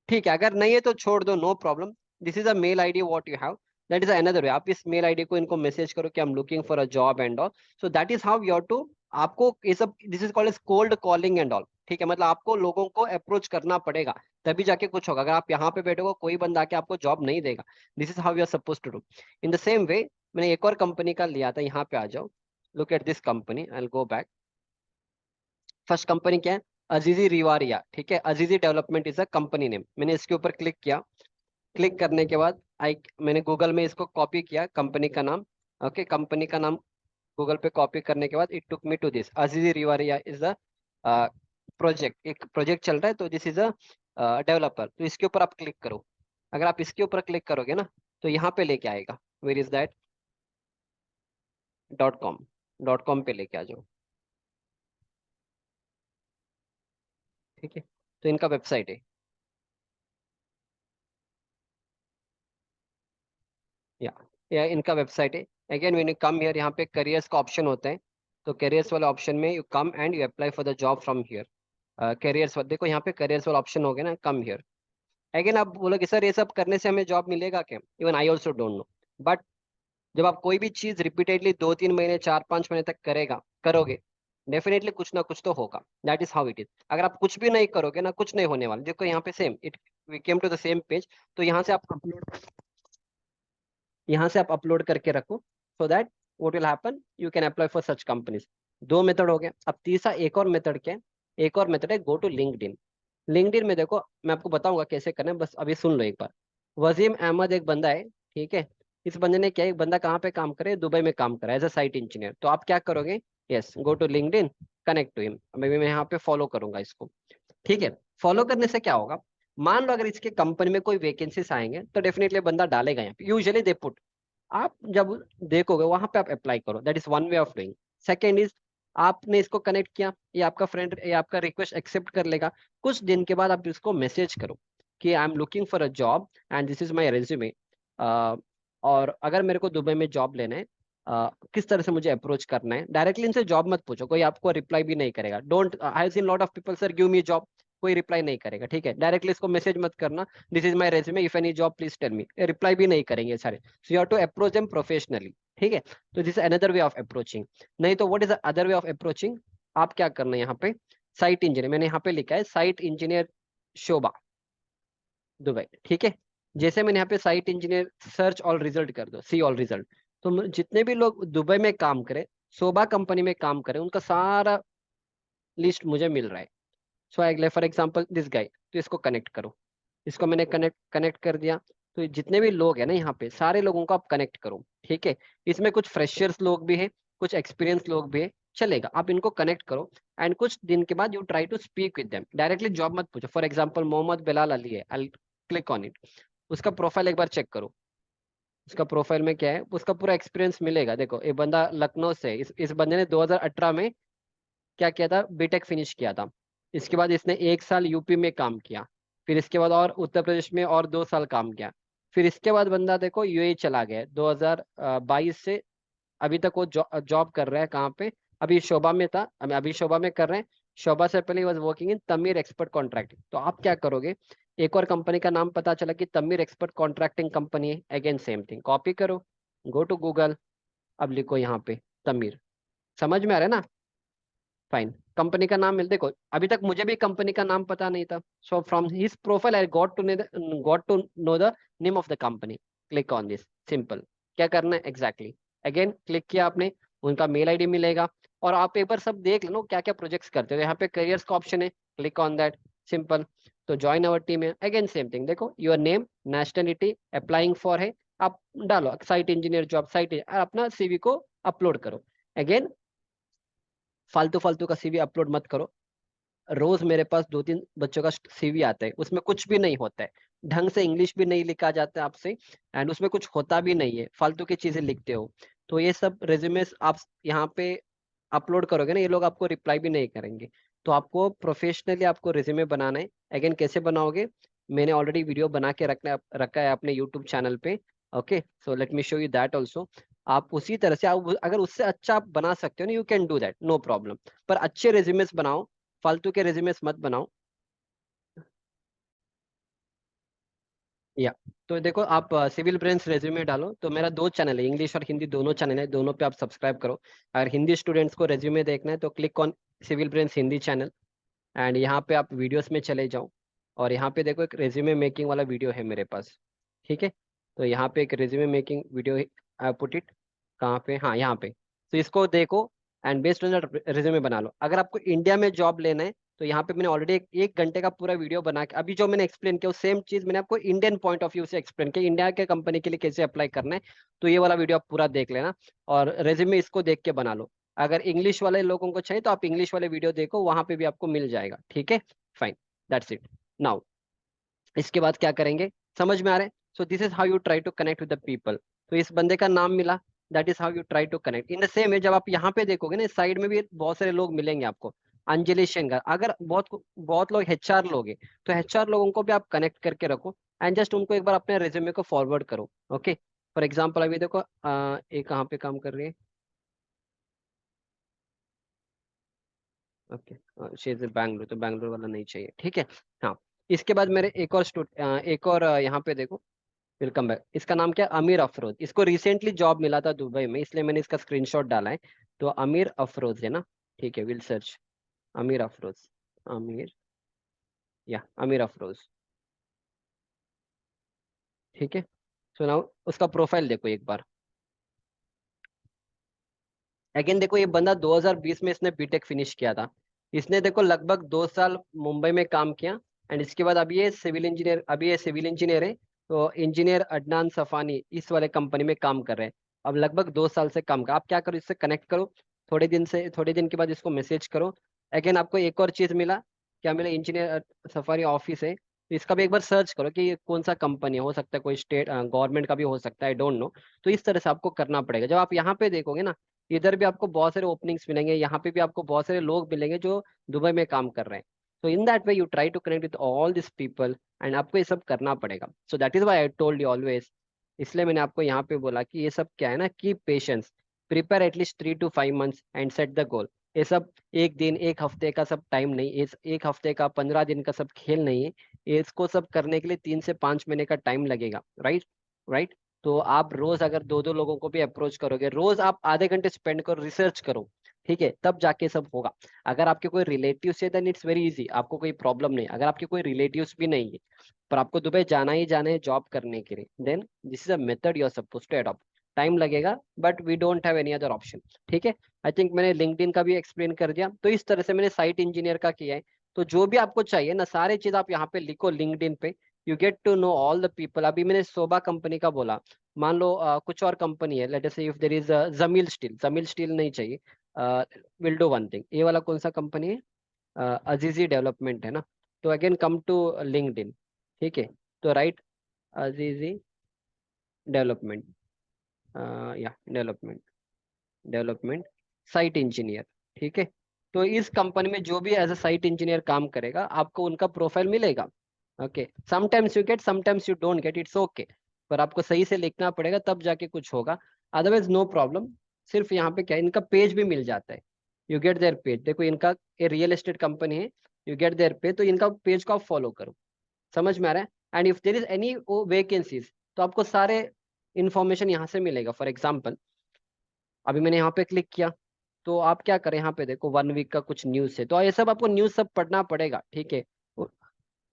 ठीक है, अगर नहीं है तो छोड़ दो, no problem. This is a mail ID what you have, that is another way. आप इस मेल आईडी को इनको मैसेज करो कि I am looking for a job and all. So that is how you have to, आपको ये सब, this is called as cold calling and all, ठीक है। मतलब आपको लोगों को अप्रोच करना पड़ेगा, तभी जाके कुछ होगा। अगर आप यहाँ पे बैठोगे, कोई बंदा आके आपको जॉब नहीं देगा। This is how you are suppose to do. In the same way मैंने एक और कंपनी का लिया था, यहाँ पे आ जाओ, look at this company, I will go back. First company क्या है, अजीजी रिवारिया, ठीक है। अजीजी development is a company name, मैंने इसके ऊपर क्लिक किया। क्लिक करने के बाद आई, मैंने गूगल में इसको कॉपी किया कंपनी का नाम। ओके, कंपनी का नाम गूगल पे कॉपी करने के बाद it took me to this, Azizi Riviera is the project, एक प्रोजेक्ट चल रहा है। तो दिस इज अ डेवलपर, तो इसके ऊपर आप क्लिक करो। अगर आप इसके ऊपर क्लिक करोगे ना, तो यहाँ पे लेके आएगा, where is that, .com, .com पे लेके आ जाओ, ठीक है। तो इनका वेबसाइट है, या इनका वेबसाइट है। Again when you come here, यहाँ पे करियर्स का ऑप्शन होता है। तो कैरियर्स वाले ऑप्शन में you come and you apply for the job from here. Carriers देखो यहाँ पे कैरियर्स वाला ऑप्शन हो गया ना, कम हियर। अगेन आप बोलोगे सर ये सब करने से हमें जॉब मिलेगा क्या? Even I also don't know. But जब आप कोई भी चीज रिपीटेडली 2-3 महीने 4-5 महीने तक करोगे, डेफिनेटली कुछ ना कुछ तो होगा। That is how it is. अगर आप कुछ भी नहीं करोगे ना, कुछ नहीं होने वाला। देखो यहाँ पे same it, we came to the same page. तो यहाँ से आप अपलोड करके रखो, so that what will happen, you can apply for such companies. दो मेथड हो गए। अब तीसरा एक और मेथड क्या है? एक और मेथड है गो टू लिंक्डइन। लिंक्डइन में देखो, मैं आपको बताऊंगा कैसे करना है, बस अभी सुन लो एक बार। वजीम अहमद एक बंदा है, ठीक है। इस बंदे ने क्या, एक बंदा कहाँ पे काम करे, दुबई में काम करे एज अ साइट इंजीनियर। तो आप क्या करोगे? Yes, go to LinkedIn, connect to him. मैं यहाँ पे फॉलो करूंगा इसको, ठीक है। फॉलो करने से क्या होगा, मान लो अगर इसके कंपनी में कोई वैकेंसीज आएंगे तो डेफिनेटली बंदा डालेगा यहाँ पे, यूजुअली दे पुट। आप जब देखोगे वहां पे आप अप्लाई करो, that is one way of doing. Second is, आपने इसको कनेक्ट किया, ये आपका फ्रेंड, ये आपका रिक्वेस्ट एक्सेप्ट कर लेगा। कुछ दिन के बाद आप इसको मैसेज करो कि I am looking for a job and this is my resume, और अगर मेरे को दुबई में जॉब लेना है, किस तरह से मुझे अप्रोच करना है। डायरेक्टली इनसे जॉब मत पूछो, कोई आपको रिप्लाई भी नहीं करेगा। Don't, I have seen lot of people, sir give me job, कोई रिप्लाई नहीं करेगा, ठीक है। डायरेक्टली इसको मैसेज मत करना, this is my resume, if any job please tell me, reply भी नहीं करेंगे सारे। So you have to approach them professionally, ठीक है। तो this is another way of approaching. नहीं तो what is the other way of approaching? आप क्या करना है यहाँ पे, साइट इंजीनियर, मैंने यहाँ पे लिखा है साइट इंजीनियर शोभा दुबई, ठीक है। जैसे मैंने यहाँ पे site engineer search all result कर दो, सी ऑल रिजल्ट, तो जितने भी लोग दुबई में काम करें, शोभा कंपनी में काम करें, उनका सारा लिस्ट मुझे मिल रहा है। सो अगले फॉर एग्जांपल दिस गाय, तो इसको कनेक्ट करो। इसको मैंने कनेक्ट कनेक्ट कर दिया। तो जितने भी लोग हैं ना यहाँ पे, सारे लोगों को आप कनेक्ट करो, ठीक है। इसमें कुछ फ्रेशर्स लोग भी हैं, कुछ एक्सपीरियंस लोग भी हैं, चलेगा, आप इनको कनेक्ट करो। एंड कुछ दिन के बाद you try to speak with them, directly job मत पूछो। फॉर एग्जांपल मोहम्मद बिलाल अली है, आई क्लिक ऑन इट। उसका प्रोफाइल एक बार चेक करो। उसका प्रोफाइल में क्या है, उसका पूरा एक्सपीरियंस मिलेगा। देखो ये बंदा लखनऊ से है। इस बंदे ने 2018 में क्या किया था, बीटेक फिनिश किया था। इसके बाद इसने 1 साल यूपी में काम किया, फिर इसके बाद और उत्तर प्रदेश में और 2 साल काम किया। फिर इसके बाद बंदा देखो यूएई चला गया 2022 से अभी तक। वो जॉब कर रहा है कहाँ पे, अभी शोभा में था, अभी शोभा में कर रहे हैं। शोभा से पहले was working in Tameer expert contracting. तो आप क्या करोगे, एक और कंपनी का नाम पता चला कि तमीर एक्सपर्ट कॉन्ट्रैक्टिंग कंपनी है, अगेन सेम थिंग, कॉपी करो, गो टू गूगल, अब लिखो यहाँ पे तमीर। समझ में आ रहा है ना? फाइन, कंपनी का नाम मिल, देखो अभी तक मुझे भी कंपनी का नाम पता नहीं था। So from his profile I got to know the name of the company. Click on this, simple. क्या करना है एग्जैक्टली, अगेन क्लिक किया आपने, उनका मेल आईडी मिलेगा। और आप एक बार सब देख लो क्या क्या प्रोजेक्ट्स करते हो। यहाँ पे करियर्स का ऑप्शन है, क्लिक ऑन दैट, सिंपल। तो ज्वाइन अवर टीम है, अगेन सेम थिंग, देखो your name, nationality, applying for है, आप डालो साइट इंजीनियर जॉब, अपना सीवी को अपलोड करो। अगेन फालतू फालतू का सीवी अपलोड मत करो। रोज मेरे पास 2-3 बच्चों का सीवी आता है, उसमें कुछ भी नहीं होता है, ढंग से इंग्लिश भी नहीं लिखा जाता है आपसे, एंड उसमें कुछ होता भी नहीं है, फालतू की चीजें लिखते हो। तो ये सब रेज्यूमेस आप यहाँ पे अपलोड करोगे ना, ये लोग आपको रिप्लाई भी नहीं करेंगे। तो आपको प्रोफेशनली आपको रेज्यूमे बनाना है। अगेन कैसे बनाओगे, मैंने ऑलरेडी वीडियो बना के रखा है अपने यूट्यूब चैनल पे। Okay, so let me show you that also. आप उसी तरह से, आप अगर उससे अच्छा आप बना सकते हो ना, you can do that, no problem. पर अच्छे रेज्यूमेस बनाओ, फालतू के रेज्यूमेस मत बनाओ। या तो देखो आप सिविल ब्रेंस रेज्यूमे डालो, तो मेरा 2 चैनल है, इंग्लिश और हिंदी दोनों चैनल है, दोनों पे आप सब्सक्राइब करो। अगर हिंदी स्टूडेंट्स को रेज्यूमे देखना है तो click on civil brains Hindi channel, and यहाँ पे आप वीडियोस में चले जाओ। और यहाँ पे देखो एक रेज्यूमे मेकिंग वाला वीडियो है मेरे पास, ठीक है। तो यहाँ पे एक resume making video, put it, कहाँ पे, हाँ यहाँ पे। तो इसको देखो एंड बेस्ड ऑन रेज्यूमे बना लो। अगर आपको इंडिया में जॉब लेना है तो यहाँ पे मैंने ऑलरेडी एक घंटे का पूरा वीडियो बना के, अभी जो मैंने एक्सप्लेन किया वो सेम चीज मैंने आपको इंडियन पॉइंट ऑफ व्यू से एक्सप्लेन किया, इंडिया के कंपनी के लिए कैसे अप्लाई करना है। तो ये वाला वीडियो आप पूरा देख लेना, और रेज्यूमे इसको देख के बना लो। अगर इंग्लिश वाले लोगों को चाहिए तो आप इंग्लिश वाले वीडियो देखो, वहां पे भी आपको मिल जाएगा, ठीक है। Fine, that's it. नाउ इसके बाद क्या करेंगे, समझ में आ रहा है? So this is how you try to connect with the people. तो इस बंदे का नाम मिला, that is how you try to connect. In the same way जब आप यहाँ पे देखोगे ना, साइड में भी बहुत सारे लोग मिलेंगे आपको, अंजलि शेंगर, अगर बहुत बहुत लोग एचआर लोग हैं, तो एचआर लोगों को भी आप कनेक्ट करके रखो, एंड जस्ट उनको एक बार अपने रिज्यूमे को फॉरवर्ड करो। ओके, फॉर एग्जाम्पल अभी देखो ये कहाँ पे काम कर रही है, ओके, शी इज बैंगलोर, तो बैंगलोर वाला नहीं चाहिए, ठीक है। हाँ, इसके बाद मेरे एक और एक और यहाँ पे देखो, वेलकम बैक। इसका नाम क्या है? अमीर अफरोज। इसको रिसेंटली जॉब मिला था दुबई में, इसलिए मैंने इसका स्क्रीनशॉट डाला है। तो अमीर अफरोज है ना, ठीक है, विल सर्च अमीर अफरोज। अमीर, या अमीर अफरोज, ठीक है। सुनाओ, उसका प्रोफाइल देखो एक बार। अगेन देखो, ये बंदा 2020 में इसने बीटेक फिनिश किया था। इसने देखो लगभग 2 साल मुंबई में काम किया, एंड इसके बाद अभी ये सिविल इंजीनियर है। तो इंजीनियर अदनान सफानी इस वाले कंपनी में काम कर रहे हैं। अब लगभग 2 साल से काम कर, आप क्या करो, इससे कनेक्ट करो। थोड़े दिन के बाद इसको मैसेज करो। अगेन आपको एक और चीज मिला, क्या मिला? इंजीनियर सफारी ऑफिस है, तो इसका भी एक बार सर्च करो कि ये कौन सा कंपनी है। हो सकता है कोई स्टेट गवर्नमेंट का भी हो सकता है, आई डोंट नो। तो इस तरह से आपको करना पड़ेगा। जब आप यहाँ पे देखोगे ना, इधर भी आपको बहुत सारे ओपनिंग्स मिलेंगे, यहाँ पे भी आपको बहुत सारे लोग मिलेंगे जो दुबई में काम कर रहे हैं। तो in that way you try to connect with all this people, and आपको ये सब करना पड़ेगा। So that is why I told you always. इसलिए मैंने आपको यहाँ पे बोला कि ये सब क्या है ना, की patience, prepare at least 3 to 5 months and set the goal. ये सब एक दिन एक हफ्ते का सब टाइम नहीं, इस एक हफ्ते का 15 दिन का सब खेल नहीं है। इसको सब करने के लिए 3 से 5 महीने का टाइम लगेगा, राइट? राइट। तो आप रोज अगर दो दो लोगों को भी अप्रोच करोगे, रोज आप आधे घंटे स्पेंड करो, रिसर्च करो, ठीक है, तब जाके सब होगा। अगर आपके कोई रिलेटिव्स है देन इट्स वेरी इजी, आपको कोई प्रॉब्लम नहीं। अगर आपके कोई रिलेटिव्स भी नहीं है, पर आपको दुबई जाना ही जाना है जॉब करने के लिए, then this is a method you are suppose to adopt. Time लगेगा, but we don't have any other option, ठीक है। आई थिंक मैंने लिंक्डइन का भी एक्सप्लेन कर दिया। तो इस तरह से मैंने साइट इंजीनियर का किया है। तो जो भी आपको चाहिए ना, सारे चीज आप यहाँ पे लिखो लिंक्डइन पे। You get to know all the people. अभी मैंने सोबा कंपनी का बोला, मान लो कुछ और कंपनी है, let us see if there is Jameel steel नहीं चाहिए। विल डू वन थिंग, ये वाला कौन सा कंपनी है? अजीजी डेवलपमेंट है ना। तो अगेन कम टू लिंक्डइन, ठीक है। तो राइट अजीजी डेवलपमेंट, या डेवलपमेंट, डेवलपमेंट साइट इंजीनियर, ठीक है। तो इस कंपनी में जो भी एज अ साइट इंजीनियर काम करेगा, आपको उनका प्रोफाइल मिलेगा। Okay, sometimes you get, sometimes you don't get, it's okay. पर आपको सही से लिखना पड़ेगा, तब जाके कुछ होगा। Otherwise no problem. सिर्फ यहाँ पे क्या है, इनका पेज भी मिल जाता है। यू गेट देयर पेज, देखो इनका ये रियल एस्टेट कंपनी है। यू गेट देयर पेज, तो इनका पेज को आप फॉलो करो। समझ में आ रहा है? And if there is any vacancies, तो आपको सारे इंफॉर्मेशन यहाँ से मिलेगा। फॉर एग्जाम्पल, अभी मैंने यहाँ पे क्लिक किया, तो आप क्या करें, यहाँ पे देखो 1 वीक का कुछ न्यूज़ है, तो ये सब आपको न्यूज़ सब पढ़ना पड़ेगा, ठीक है।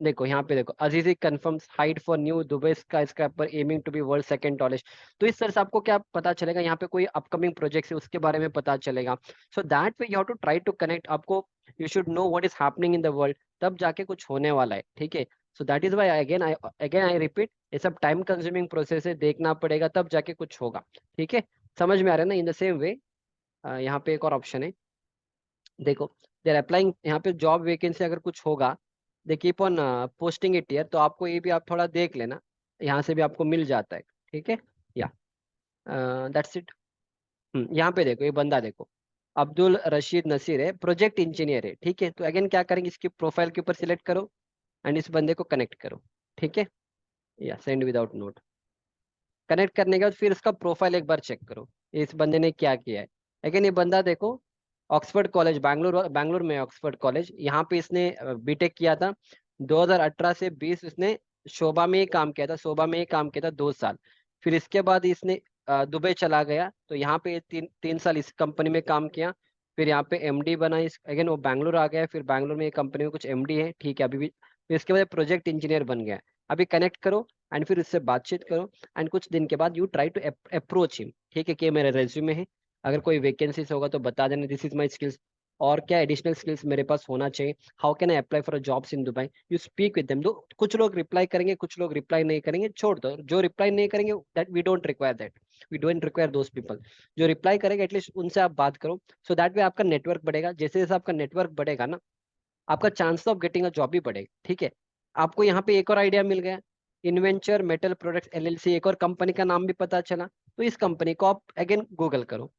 देखो यहाँ पे देखो, Azizi confirms height for new Dubai skyscraper aiming to be world second tallest. तो इस तरह से आपको क्या पता चलेगा, यहाँ पे कोई अपकमिंग प्रोजेक्ट्स है उसके बारे में पता चलेगा। So that way you have to try to connect. आपको you should know what is happening in the world, तब जाके कुछ होने वाला है, ठीक है। So that is why again I repeat, ये सब टाइम कंज्यूमिंग प्रोसेस है, देखना पड़ेगा तब जाके कुछ होगा, ठीक है। समझ में आ रहा है ना? इन द सेम वे यहाँ पे एक और ऑप्शन है, देखो, देर अप्लाइंग, यहाँ पे जॉब वैकेंसी अगर कुछ होगा, they keep on posting it year, तो आपको ये भी आप थोड़ा देख लेना, यहाँ से भी आपको मिल जाता है, ठीक है। या दैट्स इट। यहाँ पे देखो, ये बंदा देखो, अब्दुल रशीद नसीर है, प्रोजेक्ट इंजीनियर है, ठीक है। तो अगेन क्या करेंगे, इसकी प्रोफाइल के ऊपर सिलेक्ट करो, एंड इस बंदे को कनेक्ट करो, ठीक है। या सेंड विदाउट नोट, कनेक्ट करने के बाद फिर इसका प्रोफाइल एक बार चेक करो, इस बंदे ने क्या किया है। लेकिन ये बंदा देखो, ऑक्सफोर्ड कॉलेज, बैंगलोर, बैंगलोर में ऑक्सफोर्ड कॉलेज, यहाँ पे इसने बीटेक किया था। 2018 से 20 इसने शोभा में ही काम किया था, शोभा में ही काम किया था 2 साल। फिर इसके बाद इसने दुबई चला गया, तो यहाँ पे 3 साल इस कंपनी में काम किया। फिर यहाँ पे एमडी बना, इस अगेन वो बैंगलोर आ गया, फिर बैंगलोर में एक कंपनी में कुछ एमडी है, ठीक है, अभी भी। फिर इसके बाद प्रोजेक्ट इंजीनियर बन गया। अभी कनेक्ट करो, एंड फिर उससे बातचीत करो, एंड कुछ दिन के बाद you try to approach him, ठीक है, कि मेरे रेज्यूमे है, अगर कोई वैकेंसीज होगा तो बता देना, दिस इज माई स्किल्स, और क्या एडिशनल स्किल्स मेरे पास होना चाहिए, how can I apply for jobs in Dubai. You speak with them. दो कुछ लोग रिप्लाई करेंगे, कुछ लोग रिप्लाई नहीं करेंगे, छोड़ दो। जो रिप्लाई नहीं करेंगे, that we don't require that, we don't require those people. जो रिप्लाई करेंगे एटलीस्ट उनसे आप बात करो, सो दैट वे आपका नेटवर्क बढ़ेगा। जैसे जैसे आपका नेटवर्क बढ़ेगा ना, आपका chance of getting a job भी बढ़ेगा, ठीक है। आपको यहाँ पे एक और आइडिया मिल गया, इन्वेंचर मेटल प्रोडक्ट्स एलएलसी, एक और कंपनी का नाम भी पता चला। तो इस कंपनी को आप अगेन गूगल करो,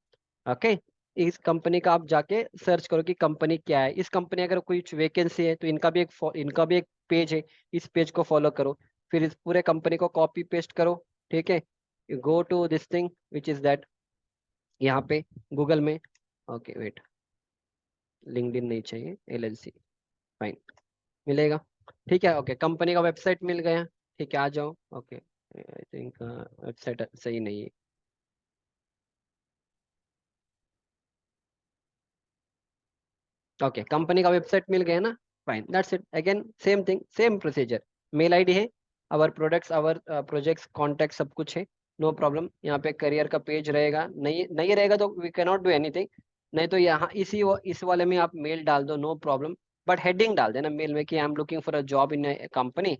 ओके। इस कंपनी का आप जाके सर्च करो कि कंपनी क्या है। इस कंपनी अगर कोई वैकेंसी है, तो इनका भी एक पेज है, इस पेज को फॉलो करो। फिर इस पूरे कंपनी को कॉपी पेस्ट करो, ठीक है। Go to this thing which is that, यहाँ पे गूगल में, ओके वेट, लिंक्डइन नहीं चाहिए, LLC। फाइन, मिलेगा। ठीक है, ओके, कंपनी का वेबसाइट मिल गया। ठीक है, आ जाओ। ओके, आई थिंक वेबसाइट सही नहीं है। ओके, कंपनी का वेबसाइट मिल गया ना। Fine, that's it. Again same thing, same procedure. Mail ID है, our products, our projects, contact सब कुछ है। No problem. यहाँ पे करियर का पेज रहेगा, नहीं नहीं रहेगा तो we can not do anything. नहीं तो यहाँ इस वाले में आप मेल डाल दो, नो प्रॉब्लम। बट हेडिंग डाल देना मेल में कि I am looking for a job in company.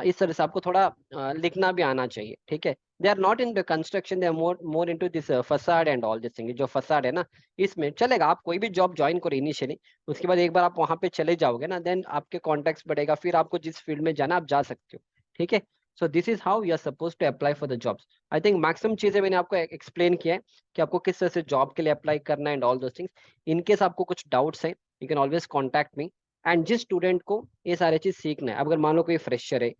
इस तरह से आपको थोड़ा लिखना भी आना चाहिए। ठीक है। They are not in the construction, they are more more into this facade and all this thing. जो फसाड है ना, इसमें चलेगा। आप कोई भी जॉब ज्वाइन करो इनिशियली, उसके बाद एक बार आप वहां पे चले जाओगे ना, देन आपके कॉन्टेक्ट बढ़ेगा, फिर आपको जिस फील्ड में जाना आप जा सकते हो। ठीक है। So this is how you are suppose to apply for the jobs. I think maximum चीजें मैंने आपको एक्सप्लेन किया है कि आपको किस तरह से जॉब के लिए अप्लाई करना है and all those things. In case आपको कुछ डाउट्स है, you can always contact me. And जिस स्टूडेंट को ये सारी चीज सीखना है, अगर मान लो कोई फ्रेशर है,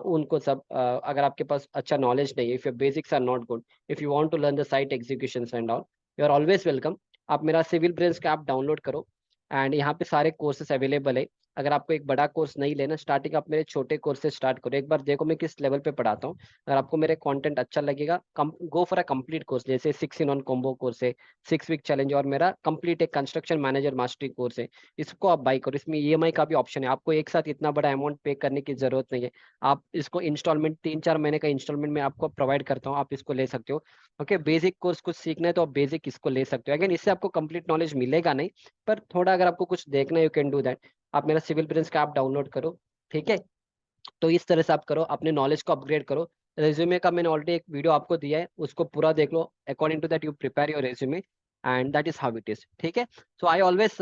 उनको सब अगर आपके पास अच्छा नॉलेज नहीं है, if your basics are not good, if you want to learn the site execution and all, you are always welcome. आप मेरा सिविल ब्रेंच का ऐप डाउनलोड करो, एंड यहाँ पे सारे कोर्सेस अवेलेबल है। अगर आपको एक बड़ा कोर्स नहीं लेना, स्टार्टिंग आप मेरे छोटे कोर्स से स्टार्ट करो, एक बार देखो मैं किस लेवल पे पढ़ाता हूँ। अगर आपको मेरे कंटेंट अच्छा लगेगा, go for a complete course, जैसे 6 in 1 कॉम्बो कोर्स है, 6 वीक चैलेंज, और मेरा कंप्लीट एक कंस्ट्रक्शन मैनेजर मास्टरी कोर्स है। इसको आप बाई करो। इसमें EMI का भी ऑप्शन है, आपको एक साथ इतना बड़ा अमाउंट पे करने की जरूरत नहीं है। आप इसको इंस्टॉलमेंट, 3-4 महीने का इंस्टॉलमेंट में आपको प्रोवाइड करता हूँ, आप इसको ले सकते हो। ओके, बेसिक कोर्स कुछ सीखना है तो आप बेसिक इसको ले सकते हो। अगेन इससे आपको कंप्लीट नॉलेज मिलेगा नहीं, पर थोड़ा अगर आपको कुछ देखना है, यू कैन डू दैट। आप मेरा सिविल ब्रेंच का आप डाउनलोड करो। ठीक है। तो इस तरह से आप करो, अपने नॉलेज को अपग्रेड करो। रेज्यूमे का मैंने ऑलरेडी एक वीडियो आपको दिया है, उसको पूरा देख लो। According to that you prepare your resume, and that is how it is. ठीक है। सो आई ऑलवेज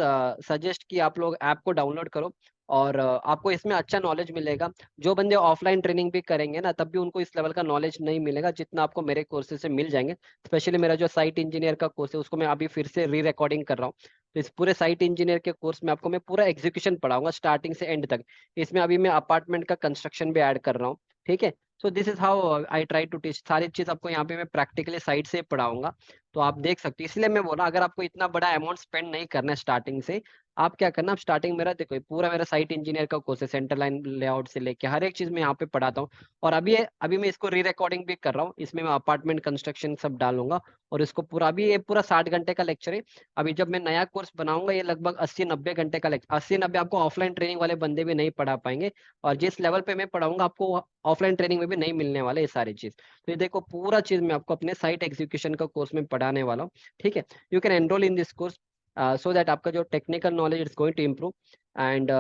सजेस्ट कि आप लोग ऐप को डाउनलोड करो, और आपको इसमें अच्छा नॉलेज मिलेगा। जो बंदे ऑफलाइन ट्रेनिंग भी करेंगे ना, तब भी उनको इस लेवल का नॉलेज नहीं मिलेगा जितना आपको मेरे कोर्सेज से मिल जाएंगे। स्पेशली मेरा जो साइट इंजीनियर का कोर्स है, उसको मैं अभी फिर से री रिकॉर्डिंग कर रहा हूँ। तो इस पूरे साइट इंजीनियर के कोर्स में आपको मैं पूरा एग्जीक्यूशन पढ़ाऊंगा, स्टार्टिंग से एंड तक। इसमें अभी मैं अपार्टमेंट का कंस्ट्रक्शन भी ऐड कर रहा हूँ। ठीक है। So this is how I try to teach. सारी चीज आपको यहाँ पे मैं प्रैक्टिकली साइड से पढ़ाऊंगा, तो आप देख सकते हो। इसलिए मैं बोला, अगर आपको इतना बड़ा अमाउंट स्पेंड नहीं करना है स्टार्टिंग से, आप क्या करना, आप स्टार्टिंग मेरा देखो, ये पूरा मेरा साइट इंजीनियर का कोर्स है, सेंटर लाइन लेआउट से लेके हर एक चीज मैं यहाँ पे पढ़ाता हूँ। और अभी अभी मैं इसको री रिकॉर्डिंग भी कर रहा हूँ, इसमें मैं अपार्टमेंट कंस्ट्रक्शन सब डालूंगा। और इसको पूरा, अभी ये पूरा 60 घंटे का लेक्चर है। अभी जब मैं नया कोर्स बनाऊंगा, ये लगभग 80-90 घंटे का लेक्चर। 80-90 आपको ऑफलाइन ट्रेनिंग वाले बंदे भी नहीं पढ़ा पाएंगे, और जिस लेवल पे मैं पढ़ाऊंगा आपको ऑफलाइन ट्रेनिंग में भी नहीं मिलने वाले ये सारी चीज। तो ये देखो, पूरा चीज मैं आपको अपने साइट एग्जीक्यूशन का कोर्स में पढ़ाने वाला हूँ। ठीक है। You can enroll in this course, so that आपका जो technical knowledge is going to improve. And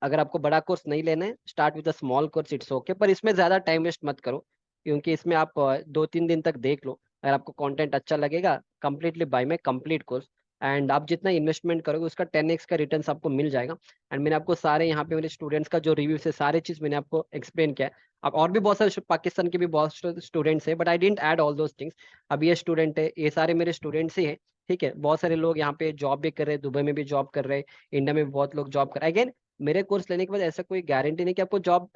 अगर आपको बड़ा कोर्स नहीं लेना है, start with a small course, it's okay. पर इसमें ज्यादा टाइम वेस्ट मत करो, क्योंकि इसमें आप 2-3 दिन तक देख लो। अगर आपको कंटेंट अच्छा लगेगा, completely by my complete course. And आप जितना इन्वेस्टमेंट करोगे, उसका 10x का रिटर्न आपको मिल जाएगा। एंड मैंने आपको सारे यहाँ पे मेरे स्टूडेंट्स का जो रिव्यू है, सारे चीज मैंने आपको एक्सप्लेन किया है। अब और भी बहुत सारे पाकिस्तान के भी बहुत स्टूडेंट्स हैं, but I didn't add all those things. अब ये स्टूडेंट है, ये सारे मेरे स्टूडेंट्स ही हैं। ठीक है। बहुत सारे लोग यहाँ पे जॉब भी कर रहे हैं, दुबई में भी जॉब कर रहे हैं, इंडिया में भी बहुत लोग जॉब कर रहे हैं। मेरे कोर्स लेने के बाद ऐसा कोई गारंटी नहीं कि आपको जॉब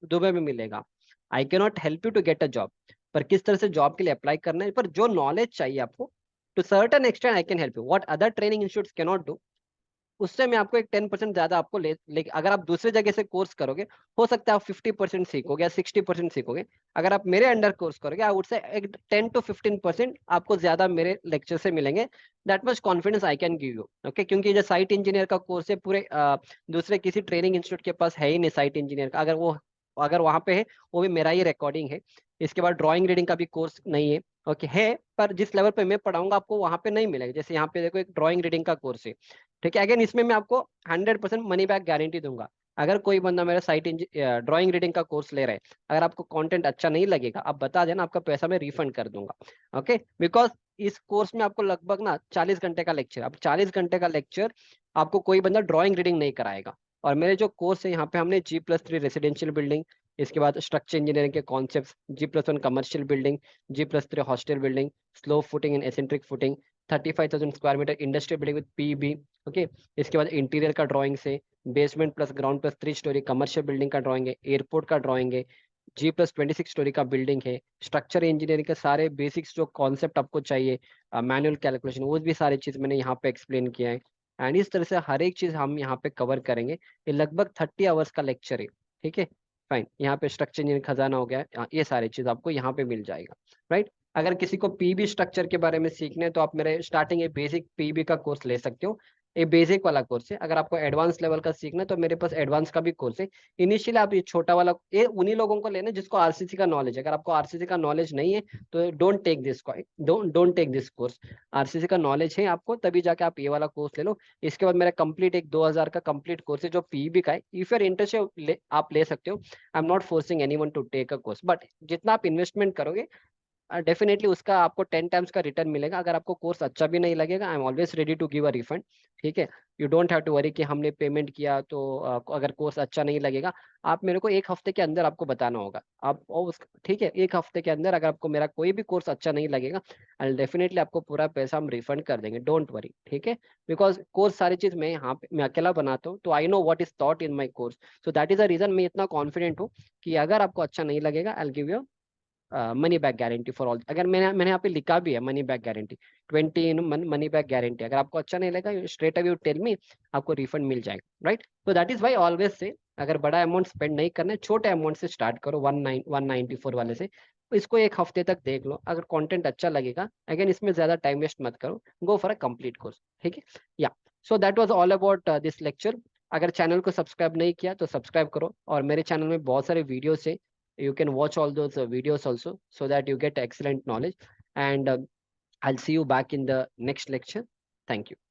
दुबई में मिलेगा। I can not help you to get a job, पर किस तरह से जॉब के लिए अप्लाई करना है, पर जो नॉलेज चाहिए आपको, to certain extent I can help you, what other training institutes can not do. उससे मैं आपको एक 10% ज्यादा आपको ले अगर आप दूसरे जगह से कोर्स करोगे, हो सकता है आप 50% सीखोगे या 60% सीखोगे। अगर आप मेरे अंडर कोर्स करोगे, आई वुड से एक 10 to 15% आपको ज्यादा मेरे लेक्चर से मिलेंगे। That much confidence I can give you. Okay, क्योंकि जो साइट इंजीनियर का कोर्स है, पूरे दूसरे किसी ट्रेनिंग इंस्टीट्यूट के पास है ही नहीं साइट इंजीनियर का। अगर वहां पे है, वो भी मेरा ही रिकॉर्डिंग है। इसके बाद ड्राइंग रीडिंग का भी कोर्स नहीं है। ओके है, पर जिस लेवल पे मैं पढ़ाऊंगा आपको वहां पे नहीं मिलेगा। जैसे यहाँ पे देखो, एक ड्राइंग रीडिंग का कोर्स है। ठीक है। अगेन इसमें मैं आपको 100% मनी बैक गारंटी दूंगा। अगर कोई बंदा मेरा साइट ड्राइंग रीडिंग का कोर्स ले रहा है, अगर आपको कंटेंट अच्छा नहीं लगेगा, आप बता देना, आपका पैसा मैं रिफंड कर दूंगा। ओके, बिकॉज इस कोर्स में आपको लगभग ना 40 घंटे का लेक्चर, अब 40 घंटे का लेक्चर आपको कोई बंदा ड्राइंग रीडिंग नहीं कराएगा। और मेरे जो कोर्स है, यहाँ पे हमने G+3 रेसिडेंशियल बिल्डिंग, इसके बाद स्ट्रक्चर इंजीनियरिंग के concept, G+1 commercial building, G+3 hostel building, slope footing and eccentric footing, 35,000 square metre industrial building with PEB। Okay, इसके बाद इंटीरियर का ड्राइंग से, basement plus ground plus 3 storey commercial building का ड्राइंग है, एयरपोर्ट का ड्राइंग है, G+26 स्टोरी का बिल्डिंग है, स्ट्रक्चर इंजीनियरिंग के सारे बेसिक्स जो कॉन्सेप्ट आपको चाहिए, मैनुअल कैलकुलेशन, वो भी सारी चीज मैंने यहाँ पे एक्सप्लेन किया है। एंड इस तरह से हर एक चीज हम यहाँ पे कवर करेंगे। ये लगभग 30 आवर्स का लेक्चर है, ठीक है। फाइन, यहाँ पे स्ट्रक्चर इंजीनियरिंग खजाना हो गया, ये सारी चीज आपको यहाँ पे मिल जाएगा, राइट। अगर किसी को पीबी स्ट्रक्चर के बारे में सीखना है तो आप मेरे स्टार्टिंग ये बेसिक पीबी का कोर्स ले सकते हो। ये बेसिक वाला कोर्स है। अगर आपको एडवांस लेवल का सीखना है तो मेरे पास एडवांस का भी कोर्स है। इनिशियली आप ये छोटा वाला, ये उन्हीं लोगों को लेना है जिसको आरसीसी का नॉलेज है। अगर आपको आरसीसी का नॉलेज नहीं है तो don't take this, don't take this course. RCC का नॉलेज है आपको तभी जाके आप ये वाला कोर्स ले लो। इसके बाद मेरा कंप्लीट एक 2000 का कंप्लीट कोर्स है जो पीईबी का है। इफ यूर इंटरेस्टेड आप ले सकते हो। I am not forcing anyone to take a course, but जितना आप इन्वेस्टमेंट करोगे डेफिनेटली उसका आपको 10 टाइम्स का रिटर्न मिलेगा। अगर आपको कोर्स अच्छा भी नहीं लगेगा, I am always ready to give a refund, ठीक है। You don't have to worry कि हमने पेमेंट किया तो अगर कोर्स अच्छा नहीं लगेगा, आप मेरे को 1 हफ्ते के अंदर आपको बताना होगा। आप और उस, ठीक है, 1 हफ्ते के अंदर अगर आपको मेरा कोई भी कोर्स अच्छा नहीं लगेगा, आई डेफिनेटली आपको पूरा पैसा हम रिफंड कर देंगे, डोंट वरी, ठीक है। बिकॉज कोर्स सारी चीज मैं यहाँ पे मैं अकेला बनाता हूँ, तो I know what is thought in my course. So that is the reason मैं इतना कॉन्फिडेंट हूँ कि अगर आपको अच्छा नहीं लगेगा, I give you money back guarantee for all. अगर मैंने मैंने यहाँ पे लिखा भी है money back guarantee, 20 money back guarantee. अगर आपको अच्छा नहीं लगा, straight away you tell me, आपको रिफंड मिल जाएगा, राइट। तो that is why always say अगर बड़ा अमाउंट स्पेंड नहीं करना है, छोटे अमाउंट से स्टार्ट करो, 194 वाले से। इसको 1 हफ्ते तक देख लो, अगर कंटेंट अच्छा लगेगा, अगेन इसमें ज्यादा टाइम वेस्ट मत करो, go for a complete course, ठीक है। या so that was all about this lecture. अगर चैनल को सब्सक्राइब नहीं किया तो सब्सक्राइब करो, और मेरे चैनल में बहुत सारे वीडियोस है। You can watch all those videos also, so that you get excellent knowledge. And I'll see you back in the next lecture. Thank you.